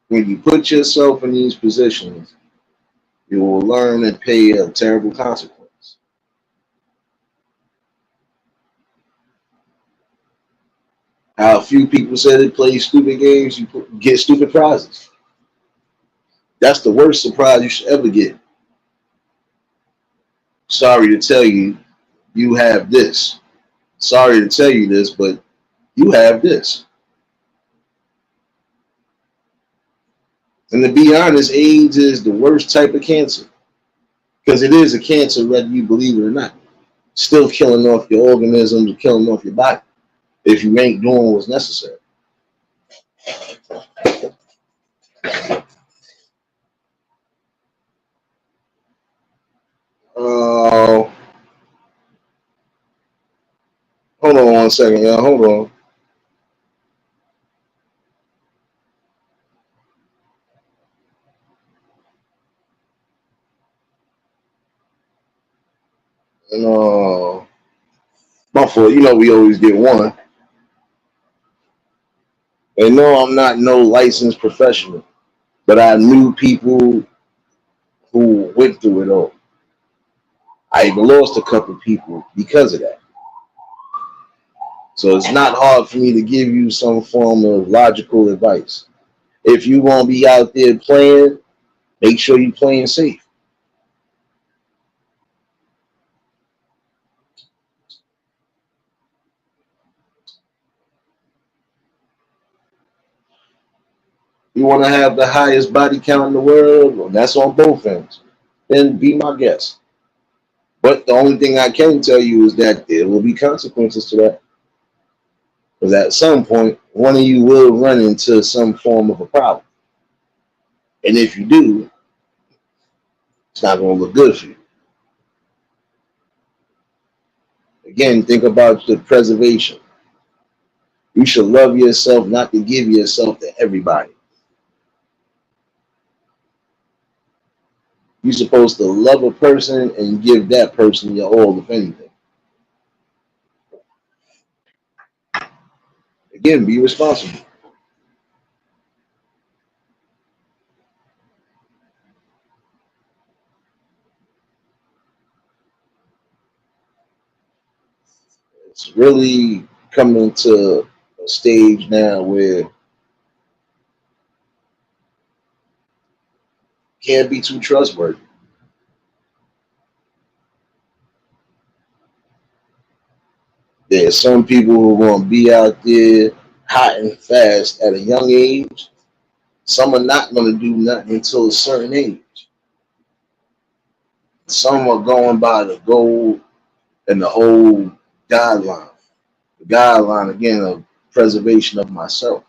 When you put yourself in these positions, you will learn and pay a terrible consequence. How a few people said it, play stupid games, you get stupid prizes. That's the worst surprise you should ever get. Sorry to tell you, you have this. Sorry to tell you this, but you have this. And to be honest, AIDS is the worst type of cancer because it is a cancer, whether you believe it or not. Still killing off your organisms, killing off your body if you ain't doing what's necessary. Uh, Hold on 1 second, y'all. Hold on. And my fault. We always get one. And no, I'm not no licensed professional, but I knew people who went through it all. I even lost a couple people because of that. So it's not hard for me to give you some form of logical advice. If you want to be out there playing, make sure you're playing safe. You want to have the highest body count in the world, well, that's on both ends. Then be my guest. But the only thing I can tell you is that there will be consequences to that. Because at some point, one of you will run into some form of a problem. And if you do, it's not going to look good for you. Again, think about the preservation. You should love yourself, not to give yourself to everybody. You're supposed to love a person and give that person your all, if anything. Again, be responsible. It's really coming to a stage now where you can't be too trustworthy. There's some people who are going to be out there hot and fast at a young age. Some are not going to do nothing until a certain age. Some are going by the goal and the old guideline. The guideline, again, of preservation of myself.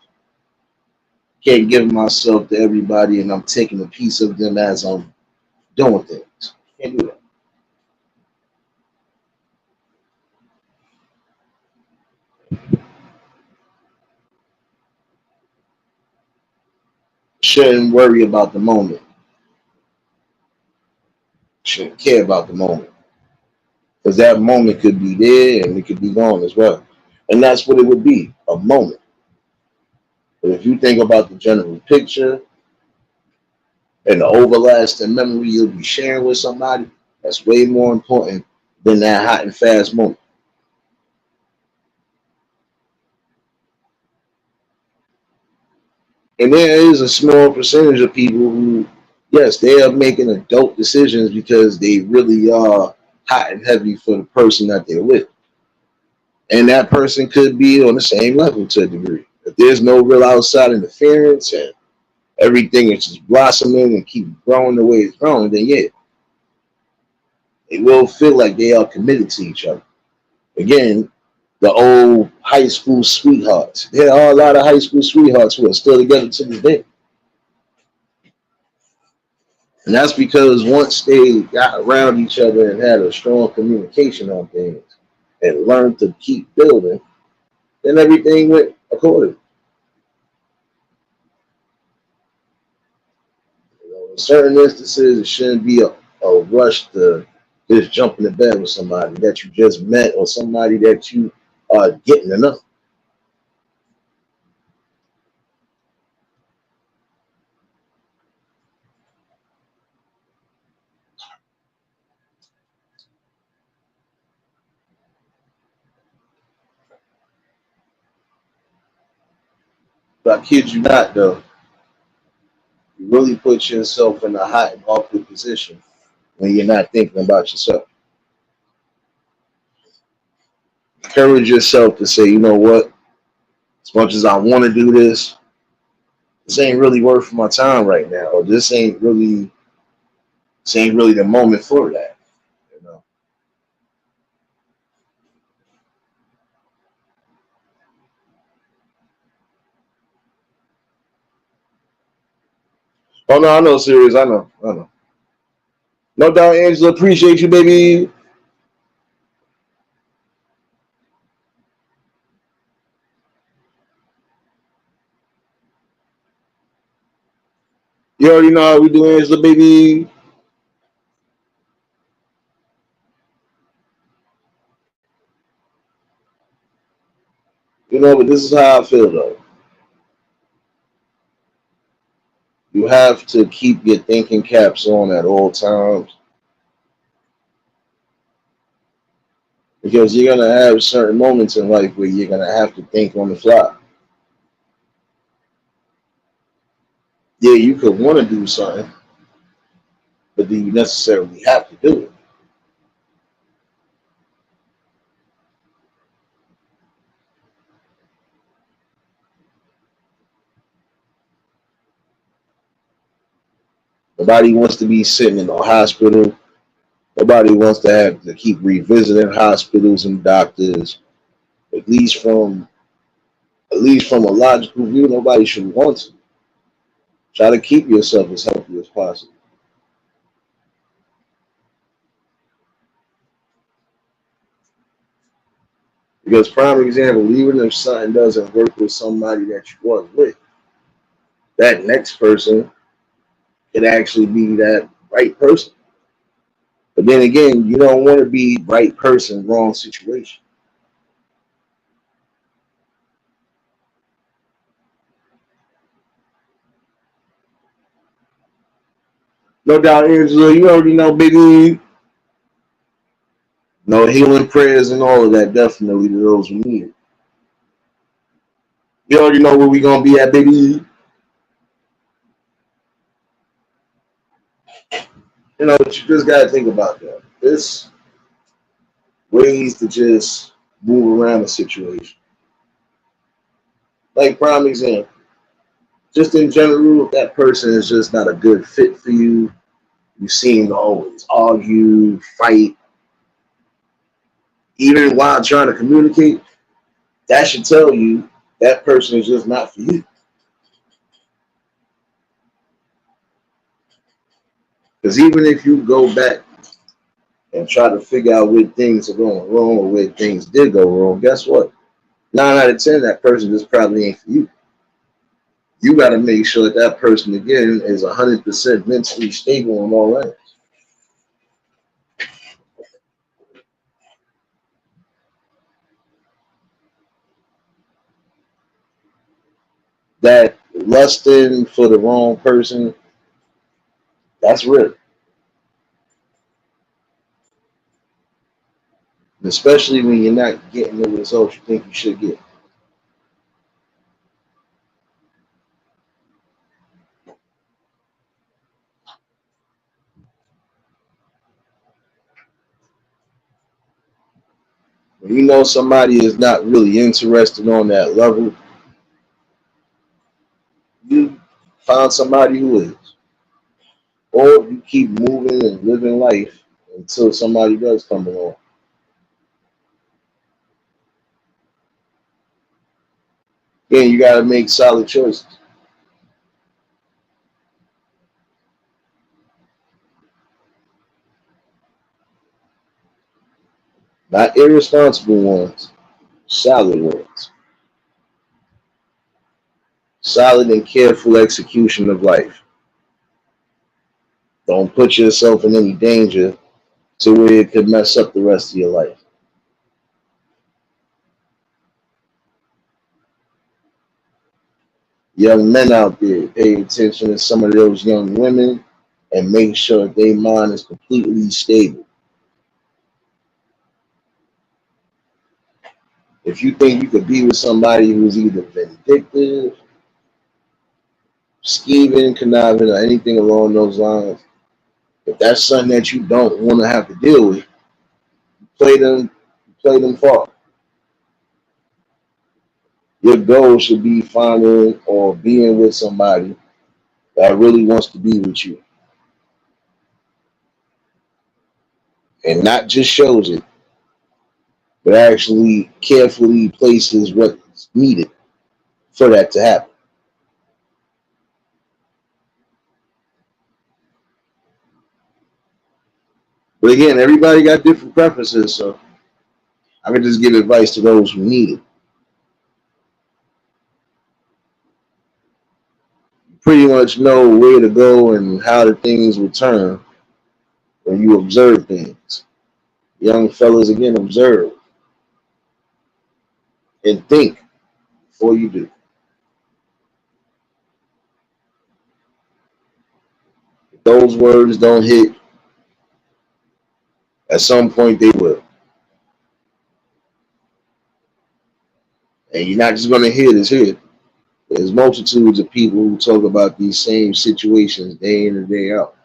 Can't give myself to everybody and I'm taking a piece of them as I'm doing things. Can't do that. Shouldn't worry about the moment. Shouldn't care about the moment. Because that moment could be there and it could be gone as well. And that's what it would be, a moment. But if you think about the general picture and the overlasting memory you'll be sharing with somebody, that's way more important than that hot and fast moment. And there is a small percentage of people who, yes, they are making adult decisions because they really are hot and heavy for the person that they're with. And that person could be on the same level to a degree. If there's no real outside interference and everything is just blossoming and keep growing the way it's growing, then yeah, they will feel like they are committed to each other. Again, the old high school sweethearts. There are a lot of high school sweethearts who are still together to this day. And that's because once they got around each other and had a strong communication on things and learned to keep building, then everything went according. In certain instances, it shouldn't be a rush to just jump into bed with somebody that you just met or somebody that you are getting to know. But I kid you not, though, you really put yourself in a hot and awkward position when you're not thinking about yourself. Encourage yourself to say, you know what, as much as I want to do this ain't really worth my time right now, or this ain't really the moment for that. You know. Oh no, I know, serious. I know. No doubt, Angela. Appreciate you, baby. You already know how we do, Angela, baby. You know, but this is how I feel though. You have to keep your thinking caps on at all times because you're gonna have certain moments in life where you're gonna have to think on the fly. Yeah, you could want to do something, but do you necessarily have to do it? Nobody wants to be sitting in a hospital. Nobody wants to have to keep revisiting hospitals and doctors, at least from At least from a logical view, nobody should want to. Try to keep yourself as healthy as possible. Because prime example, even if something doesn't work with somebody that you was with, that next person could actually be that right person. But then again, you don't want to be right person, wrong situation. No doubt, Angela, you already know Biggie. No healing prayers and all of that, definitely to those who need it. You already know where we gonna be at, Biggie. You know, but you just gotta think about that. There's ways to just move around the situation. Like prime example, just in general, if that person is just not a good fit for you, you seem to always argue, fight, even while trying to communicate, that should tell you that person is just not for you. Because even if you go back and try to figure out where things are going wrong or where things did go wrong, guess what? 9 out of 10, that person just probably ain't for you. You got to make sure that that person again is 100% mentally stable and all that. That lusting for the wrong person, that's real. Especially when you're not getting the results you think you should get. When you know somebody is not really interested on that level, you find somebody who is. Or you keep moving and living life until somebody does come along. Again, you got to make solid choices, not irresponsible ones, solid ones. Solid and careful execution of life. Don't put yourself in any danger to where it could mess up the rest of your life. Young men out there, pay attention to some of those young women and make sure their mind is completely stable. If you think you could be with somebody who's either vindictive, scheming, conniving, or anything along those lines, if that's something that you don't want to have to deal with, play them, play them far. Your goal should be finding or being with somebody that really wants to be with you and not just shows it, but actually carefully places what's needed for that to happen. But again, everybody got different preferences, so I can just give advice to those who need it. You pretty much know where to go and how the things will turn when you observe things. Young fellas, again, observe and think before you do. If those words don't hit, at some point they will. And you're not just going to hear this here. There's multitudes of people who talk about these same situations day in and day out.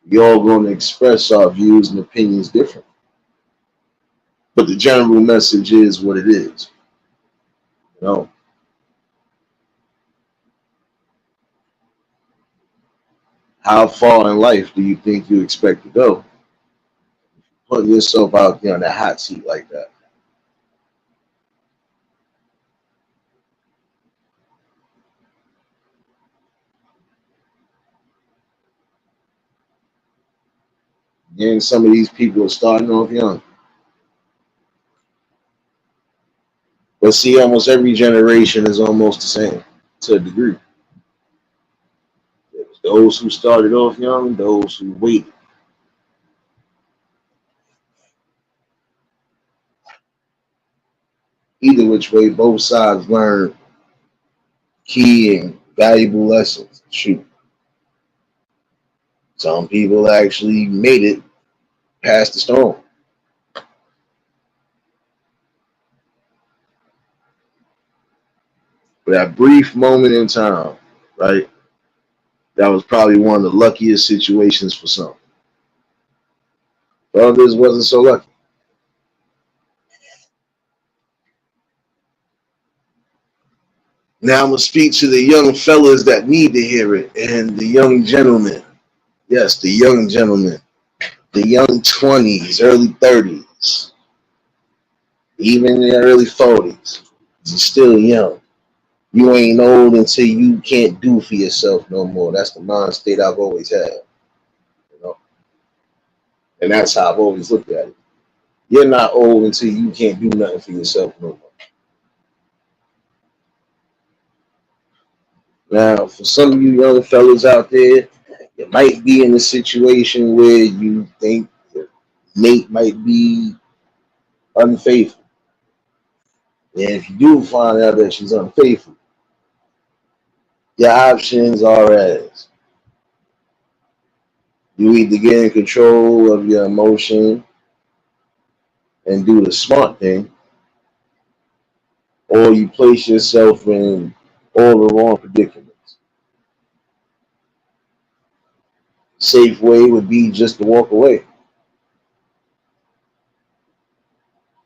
We're all going to express our views and opinions different. But the general message is what it is. You know, how far in life do you think you expect to go? Putting yourself out there on that hot seat like that. Again, some of these people are starting off young. But see, almost every generation is almost the same to a degree. There's those who started off young, those who waited. Either which way, both sides learn key and valuable lessons. Shoot, some people actually made it past the storm. But that brief moment in time, right? That was probably one of the luckiest situations for some. For others, wasn't so lucky. Now I'm gonna speak to the young fellas that need to hear it, and the young gentlemen. Yes, the young gentlemen, the young 20s, early 30s, even in the early 40s. You're still young. You ain't old until you can't do for yourself no more. That's the mind state I've always had, you know, and that's how I've always looked at it. You're not old until you can't do nothing for yourself no more. Now, for some of you young fellas out there, you might be in a situation where you think your mate might be unfaithful. And if you do find out that she's unfaithful, your options are as you either get in control of your emotion and do the smart thing, or you place yourself in all the wrong predicaments. Safe way would be just to walk away.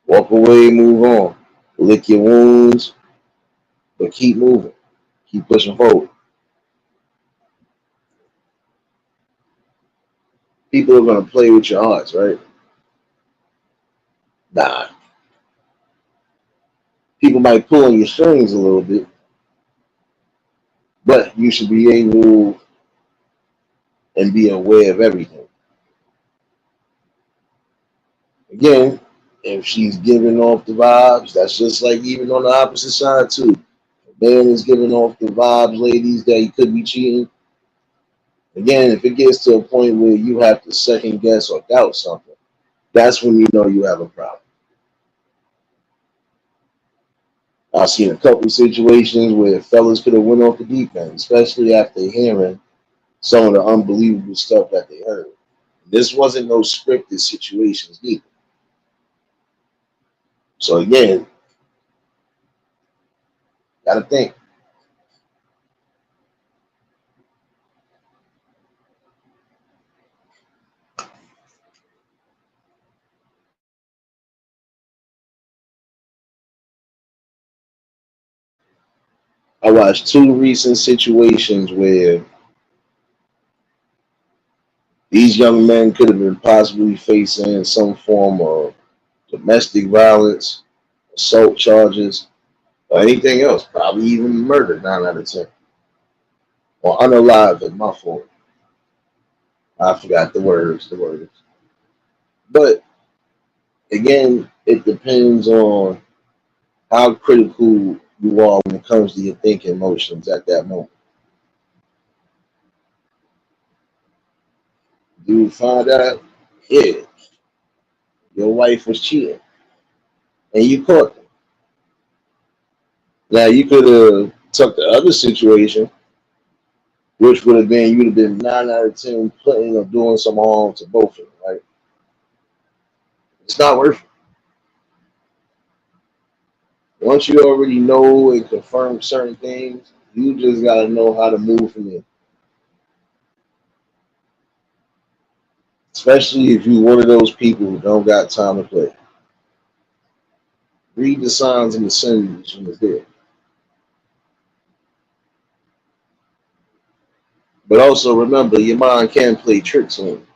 Walk away, move on. Lick your wounds, but keep moving. Keep pushing forward. People are gonna play with your hearts, right? Nah. People might pull on your strings a little bit, but you should be able and be aware of everything. Again, if she's giving off the vibes, that's just like even on the opposite side too. If a man is giving off the vibes, ladies, that he could be cheating. Again, if it gets to a point where you have to second guess or doubt something, that's when you know you have a problem. I've seen a couple situations where fellas could have went off the deep end, especially after hearing some of the unbelievable stuff that they heard. This wasn't no scripted situations either. So again, gotta think. I watched two recent situations where these young men could have been possibly facing some form of domestic violence, assault charges, or anything else, probably even murder, 9 out of 10. Or unalive, at my fault. I forgot the words. But again, it depends on how critical you are when it comes to your thinking emotions at that moment. You find out, yeah, your wife was cheating, and you caught them. Now you could have took the other situation, which would have been you'd have been 9 out of 10 putting or doing some harm to both of them. Right? It's not worth it. Once you already know and confirm certain things, you just gotta know how to move from there. Especially if you're one of those people who don't got time to play. Read the signs and the symbols when it's there. But also remember, your mind can play tricks on you.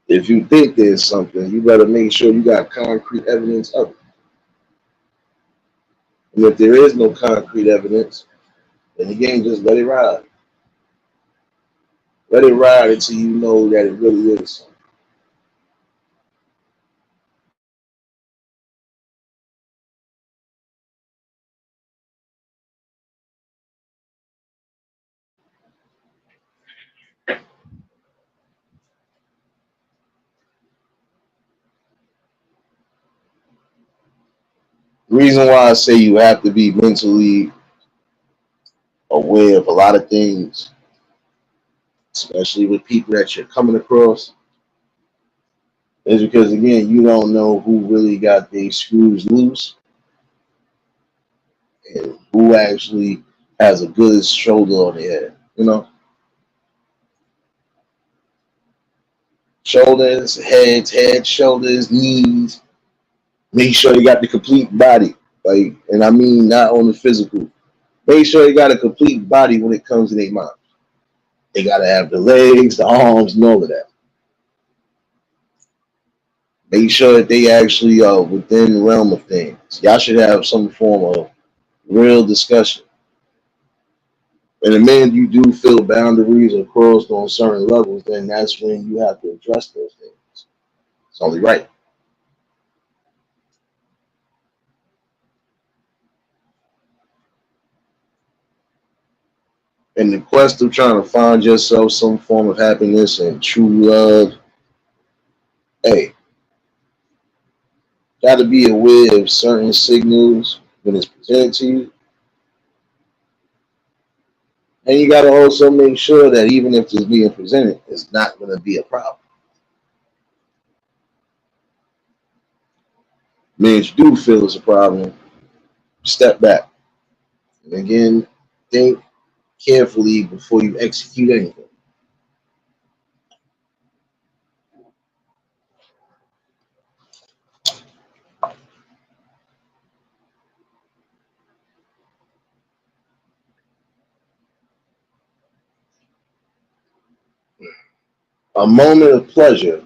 If you think there's something, you better make sure you got concrete evidence of it. And if there is no concrete evidence, then again, just let it ride. Let it ride until you know that it really is something. The reason why I say you have to be mentally aware of a lot of things, especially with people that you're coming across, is because again, you don't know who really got their screws loose and who actually has a good shoulder on their head. You know, shoulders, head, shoulders, knees. Make sure you got the complete body. Like, and I mean not on the physical. Make sure you got a complete body when it comes to their mind. They gotta have the legs, the arms, and all of that. Make sure that they actually are within the realm of things. Y'all should have some form of real discussion. And the minute you do feel boundaries are crossed on certain levels, then that's when you have to address those things. It's only right. In the quest of trying to find yourself some form of happiness and true love, hey, got to be aware of certain signals when it's presented to you. And you got to also make sure that even if it's being presented, it's not going to be a problem. I mean, if you do feel it's a problem, step back. And again, think carefully before you execute anything. A moment of pleasure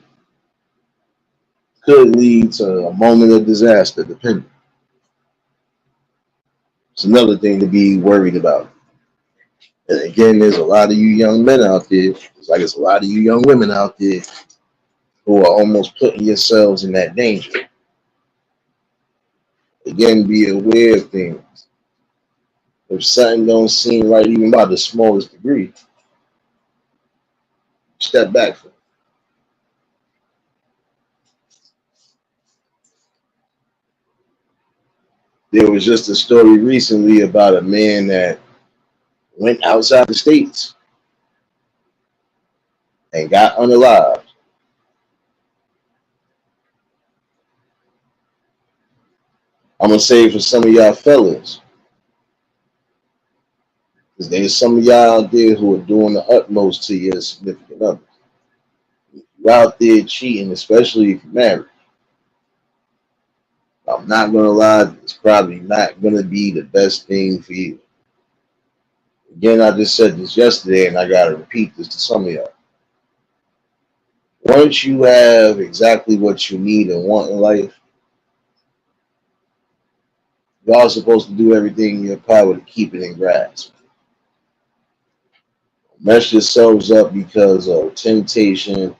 could lead to a moment of disaster, depending. It's another thing to be worried about. And again, there's a lot of you young men out there, it's like it's a lot of you young women out there who are almost putting yourselves in that danger. Again, be aware of things. If something don't seem right, even by the smallest degree, step back from it. There was just a story recently about a man that went outside the states and got unalived. I'm gonna say for some of y'all fellas, because there's some of y'all out there who are doing the utmost to your significant other. You're out there cheating, especially if you're married. I'm not gonna lie, it's probably not gonna be the best thing for you. Again, I just said this yesterday, and I gotta repeat this to some of y'all. Once you have exactly what you need and want in life, y'all supposed to do everything in your power to keep it in grasp. Mess yourselves up because of temptation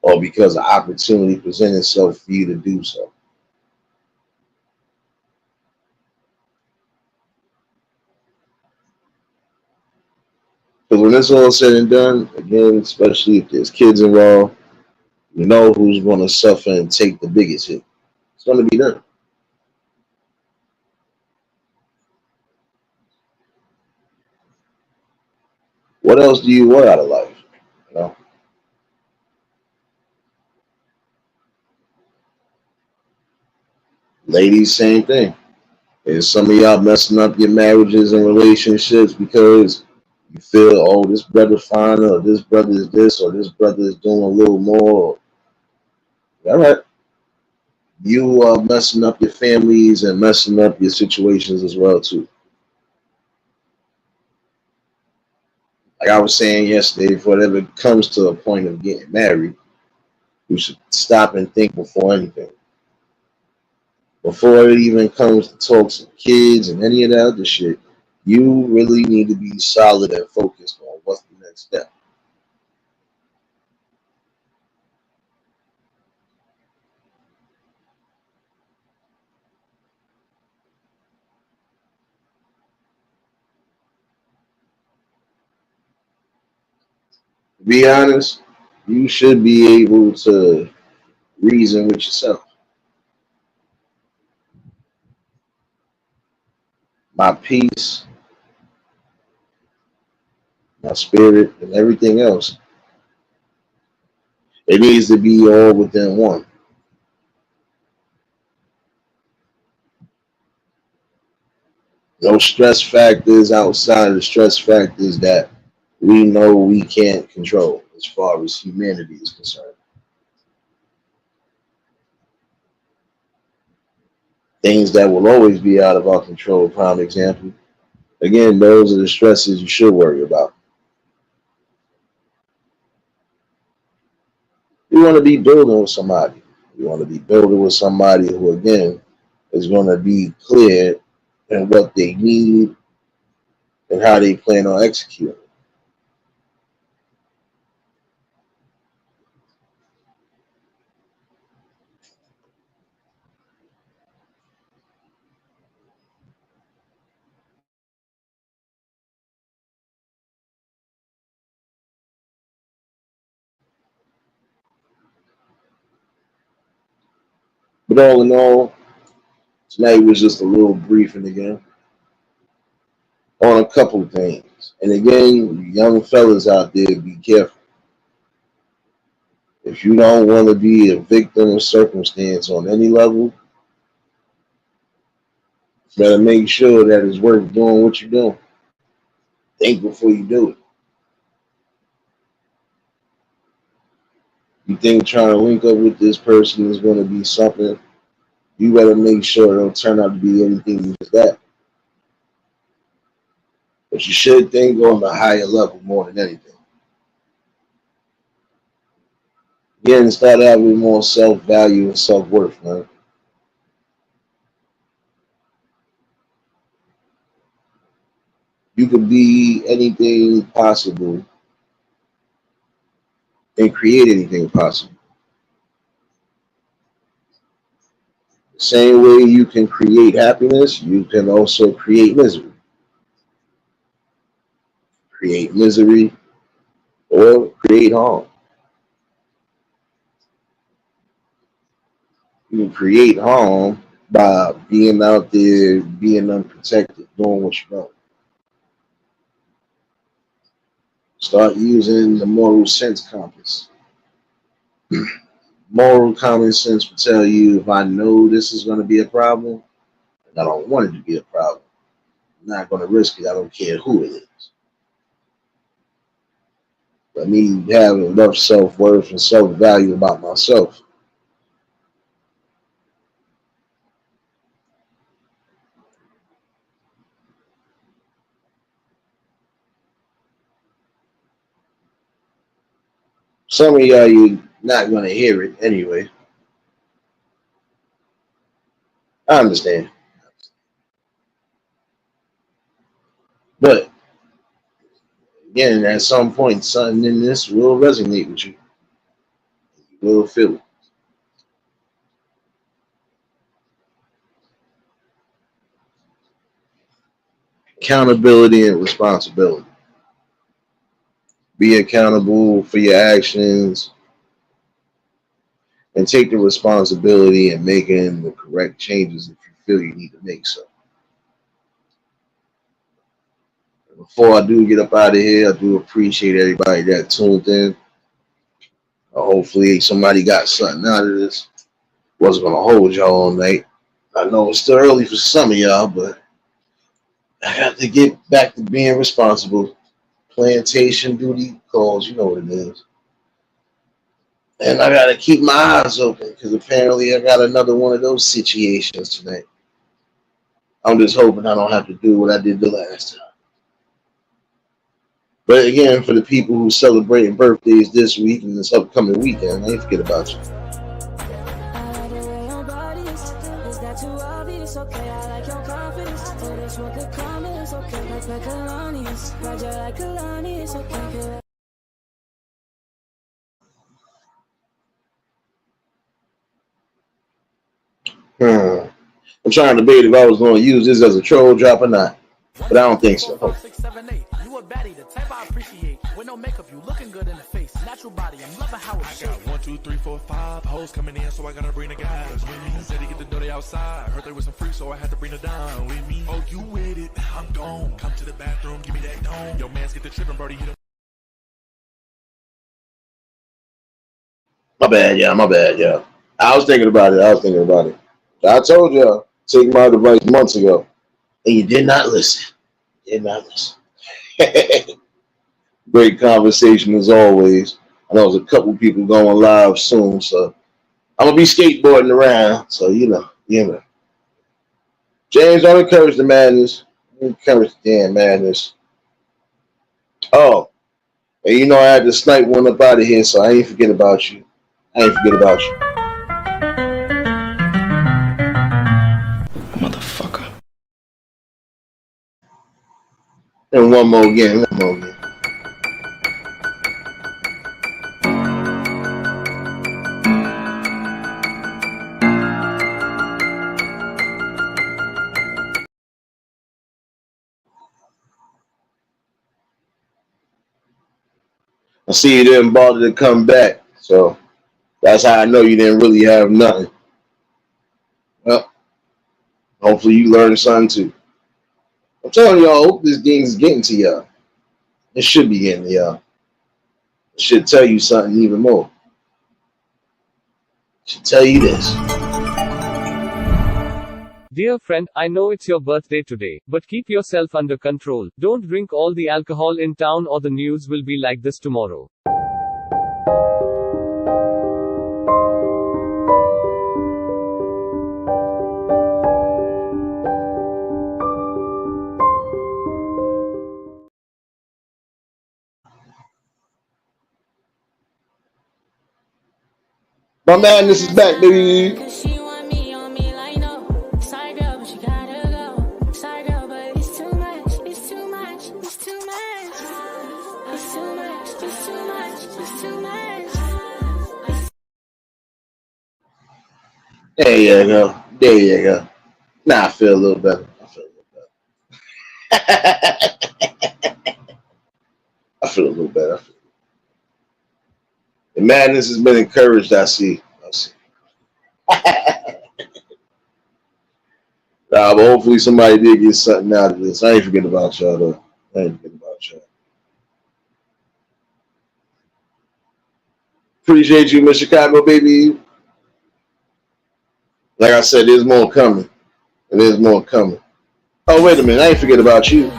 or because an opportunity presents itself for you to do so. Because when it's all said and done, again, especially if there's kids involved, you know who's going to suffer and take the biggest hit. It's going to be them. What else do you want out of life? You know, ladies, same thing. And some of y'all messing up your marriages and relationships because you feel, oh, this brother fine, or this brother is this, or this brother is doing a little more. All right, you are messing up your families and messing up your situations as well too. Like I was saying yesterday, if whatever comes to a point of getting married, you should stop and think before anything. Before it even comes to talks of kids and any of that other shit, you really need to be solid and focused on what's the next step. To be honest, you should be able to reason with yourself. my peace, my spirit, and everything else. It needs to be all within one. No stress factors outside of the stress factors that we know we can't control as far as humanity is concerned. Things that will always be out of our control, prime example. Again, those are the stresses you should worry about. You want to be building with somebody. You want to be building with somebody who, again, is going to be clear in what they need and how they plan on executing. But all in all, tonight was just a little briefing again on a couple of things. And again, you young fellas out there, be careful. If you don't want to be a victim of circumstance on any level, you better make sure that it's worth doing what you're doing. Think before you do it. You think trying to link up with this person is going to be something, you better make sure it don't turn out to be anything just that. But you should think on the higher level more than anything. Again, start having more self-value and self-worth, man. You could be anything possible and create anything possible. The same way you can create happiness, you can also create misery. Create misery or create harm. You can create harm by being out there, being unprotected, doing what you know. Start using the moral sense compass. Moral common sense will tell you if I know this is going to be a problem, and I don't want it to be a problem, I'm not going to risk it. I don't care who it is. But me having enough self worth and self value about myself. Some of y'all, you're not going to hear it anyway. I understand. But again, at some point, something in this will resonate with you. You will feel it. Accountability and responsibility. Be accountable for your actions and take the responsibility in making the correct changes if you feel you need to make so. Before I do get up out of here, I do appreciate everybody that tuned in. Hopefully somebody got something out of this. Wasn't gonna hold y'all all night. I know it's still early for some of y'all, but I got to get back to being responsible. Plantation duty calls, you know what it is. And I gotta keep my eyes open because apparently I got another one of those situations tonight. I'm just hoping I don't have to do what I did the last time. But again, for the people who celebrating birthdays this week and this upcoming weekend, I ain't forget about you. I'm trying to debate if I was going to use this as a troll drop or not, but I don't think so. With no makeup, you looking good in the face. Natural body, I'm loving how it's shaped. I got 1, 2, 3, 4, 5 hoes coming in, so I gotta bring the guys with me. Said he get the dirty outside. Heard there was some free, so I had to bring the down with me. Oh, you with it? I'm gone. Come to the bathroom, give me that dome. Yo, man's get the tripping, Brody. Hit him. My bad, y'all. My bad, y'all. I was thinking about it. I told y'all, take my advice months ago, and you did not listen. Great conversation as always. I know there's a couple people going live soon, so I'm gonna be skateboarding around. So you know. James, don't encourage the madness. Encourage the damn madness. Oh, and you know I had to snipe one up out of here, so I ain't forget about you. Motherfucker. And one more again. I see you didn't bother to come back, so that's how I know you didn't really have nothing. Well, hopefully you learned something too. I'm telling y'all, I hope this game's getting to y'all. It should be getting to y'all. It should tell you something even more. It should tell you this. Dear friend, I know it's your birthday today, but keep yourself under control. Don't drink all the alcohol in town or the news will be like this tomorrow. My madness is back, baby. There you go. Now I feel a little better. The madness has been encouraged, I see. But hopefully somebody did get something out of this. I ain't forgetting about y'all, though. Appreciate you, Miss Chicago, baby. Like I said, there's more coming. Oh, wait a minute. I ain't forget about you.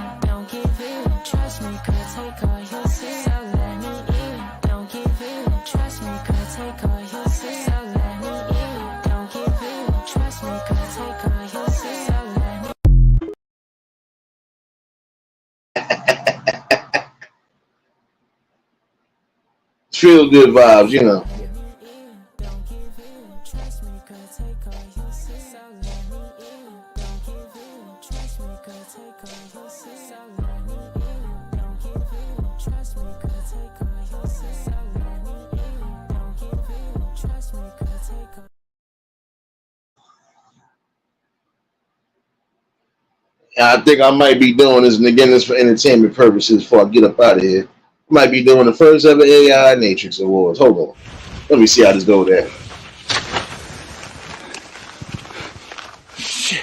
Feel good vibes, you know. I think I might be doing this, and again, this for entertainment purposes before I get up out of here. I might be doing the first ever AI Matrix Awards. Hold on. Let me see how this go there. Shit.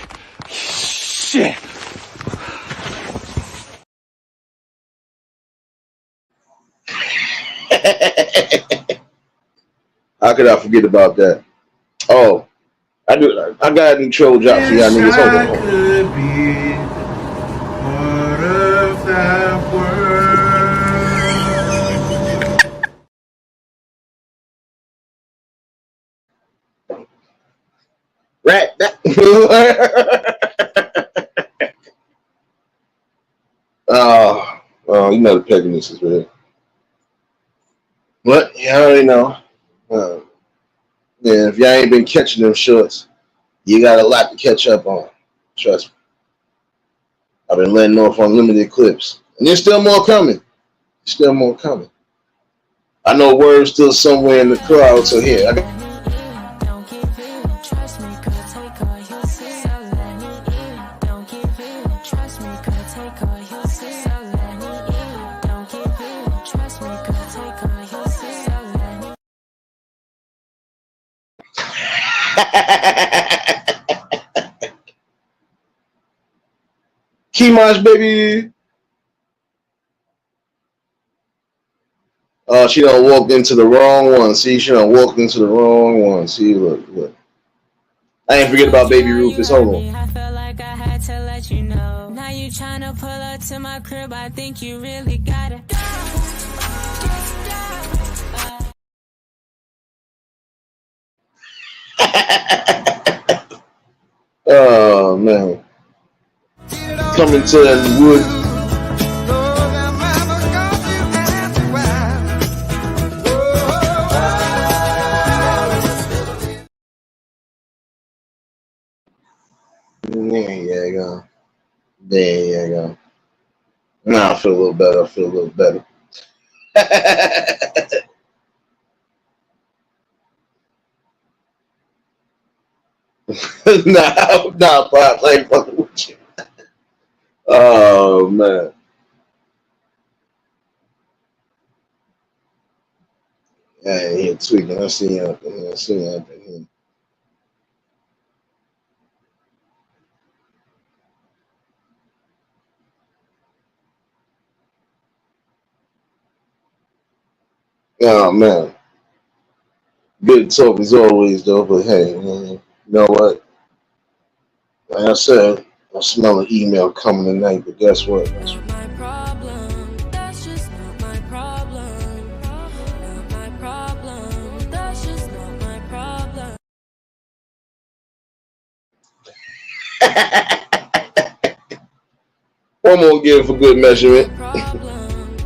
How could I forget about that? Oh, I got a new troll drop for y'all niggas. Hold on. Could be part of that world. Rat that. Oh, you know the pettiness is real. But you already know. Yeah, if y'all ain't been catching them shorts, you got a lot to catch up on. Trust me. I've been letting off unlimited clips. And there's still more coming. I know word's still somewhere in the crowd, so here. I got Keymosh, baby. She done walked into the wrong one. See, she done walked into the wrong one. See, look. I ain't forget about Baby Rufus. Hold on. I felt like I had to let you know. Now you tryna pull up to my crib. I think you really gotta go. Oh man, coming to the wood. There you go. There you go. Now I feel a little better. I feel a little better. nah, Pops, I ain't fucking with you. Oh man. Yeah, he tweaking. I see him up in here. I see him up in here. Oh man. Good talk as always though, but hey, man, you know what? Like I said, I smell an email coming tonight, but guess what? Not my problem. That's just not my problem. Not my problem. That's just not my problem. One more give for good measurement.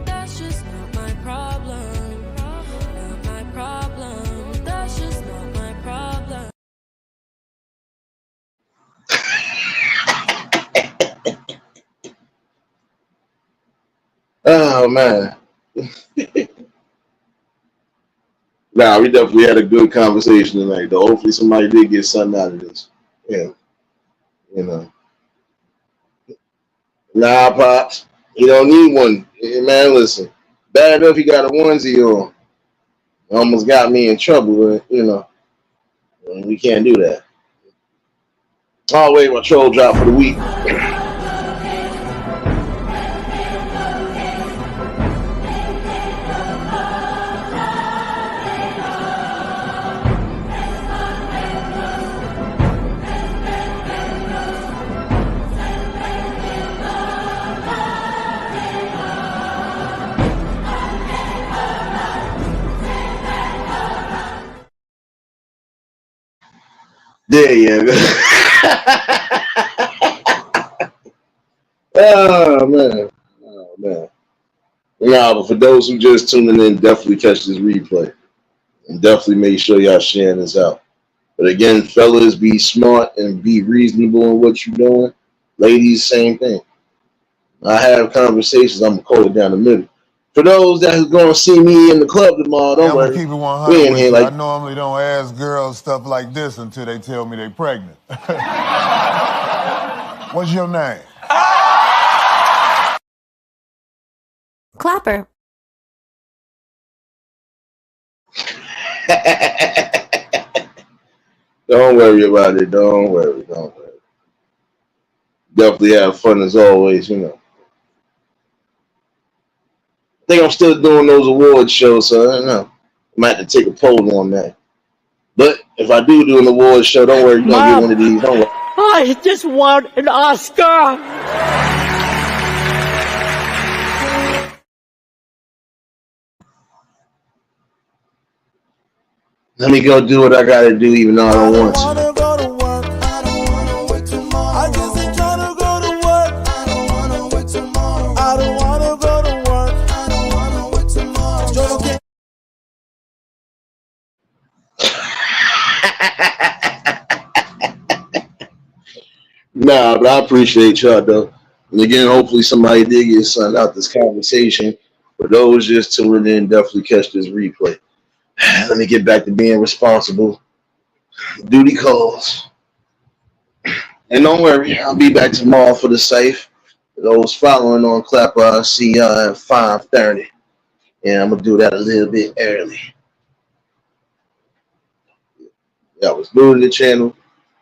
That's just not my problem. Not my problem. That's just not my problem. Oh man. Nah, we definitely had a good conversation tonight though. Hopefully somebody did get something out of this. Yeah, you know. Nah, Pops. You don't need one. Hey, man, listen. Bad enough he got a onesie on. Almost got me in trouble, you know. We can't do that. Oh wait, my troll drop for the week. There you go. Oh man. Oh man. Nah, but for those who just tuning in, definitely catch this replay. And definitely make sure y'all sharing this out. But again, fellas, be smart and be reasonable in what you're doing. Ladies, same thing. I have conversations, I'm gonna call it down the middle. For those that are gonna see me in the club tomorrow, don't worry. Keep it 100 We in with here you. like I normally don't ask girls stuff like this until they tell me they're pregnant. What's your name? Clapper. Don't worry about it. Don't worry. Don't worry. Definitely have fun as always, you know. I think I'm still doing those award shows, so I don't know. I might have to take a poll on that. But if I do an award show, don't worry, you're gonna get one of these. Don't worry. I just want an Oscar. Let me go do what I gotta do, even though I don't want to. Go to work. I don't wanna wait tomorrow. I just ain't tryna go to work. I don't wanna wait tomorrow. I don't wanna go to work. I don't wanna wait tomorrow. Joking. Nah, but I appreciate y'all though. And again, hopefully somebody did get something out this conversation. For those just tuning in, definitely catch this replay. Let me get back to being responsible. Duty calls. And don't worry, I'll be back tomorrow for the safe. For those following on Clapper, I'll see y'all at 5:30. And I'm gonna do that a little bit early. Y'all was new to the channel.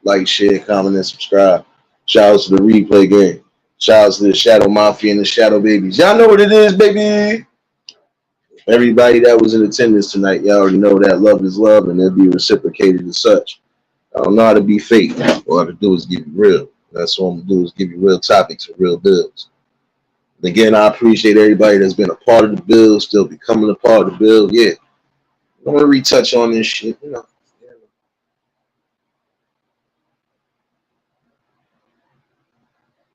Like, share, comment, and subscribe. Shout out to the replay game. Shout out to the Shadow Mafia and the Shadow Babies. Y'all know what it is, baby. Everybody that was in attendance tonight, y'all already know that love is love and it'll be reciprocated as such. I don't know how to be fake. All I have to do is give you real. That's what I'm going to do is give you real topics and real bills. And again, I appreciate everybody that's been a part of the bill, still becoming a part of the bill. Yeah. I want to retouch on this shit, you know.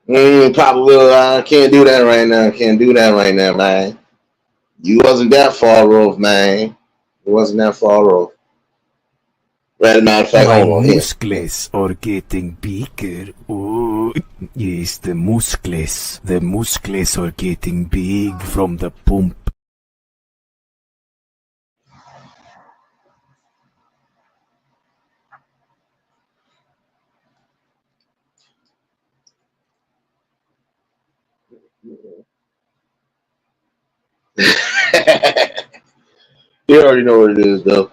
Pop a little, I can't do that right now. Can't do that right now, man. You wasn't that far off, man. You wasn't that far off. As a matter of fact, My hold on here. muscles are getting bigger. Oh, yes, the muscles. The muscles are getting big from the pump. You already know what it is, though.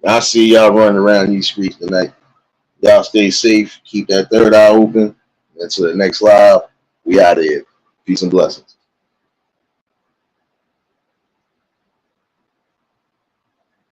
I see y'all running around these streets tonight. Y'all stay safe. Keep that third eye open. Until the next live, we out of here. Peace and blessings.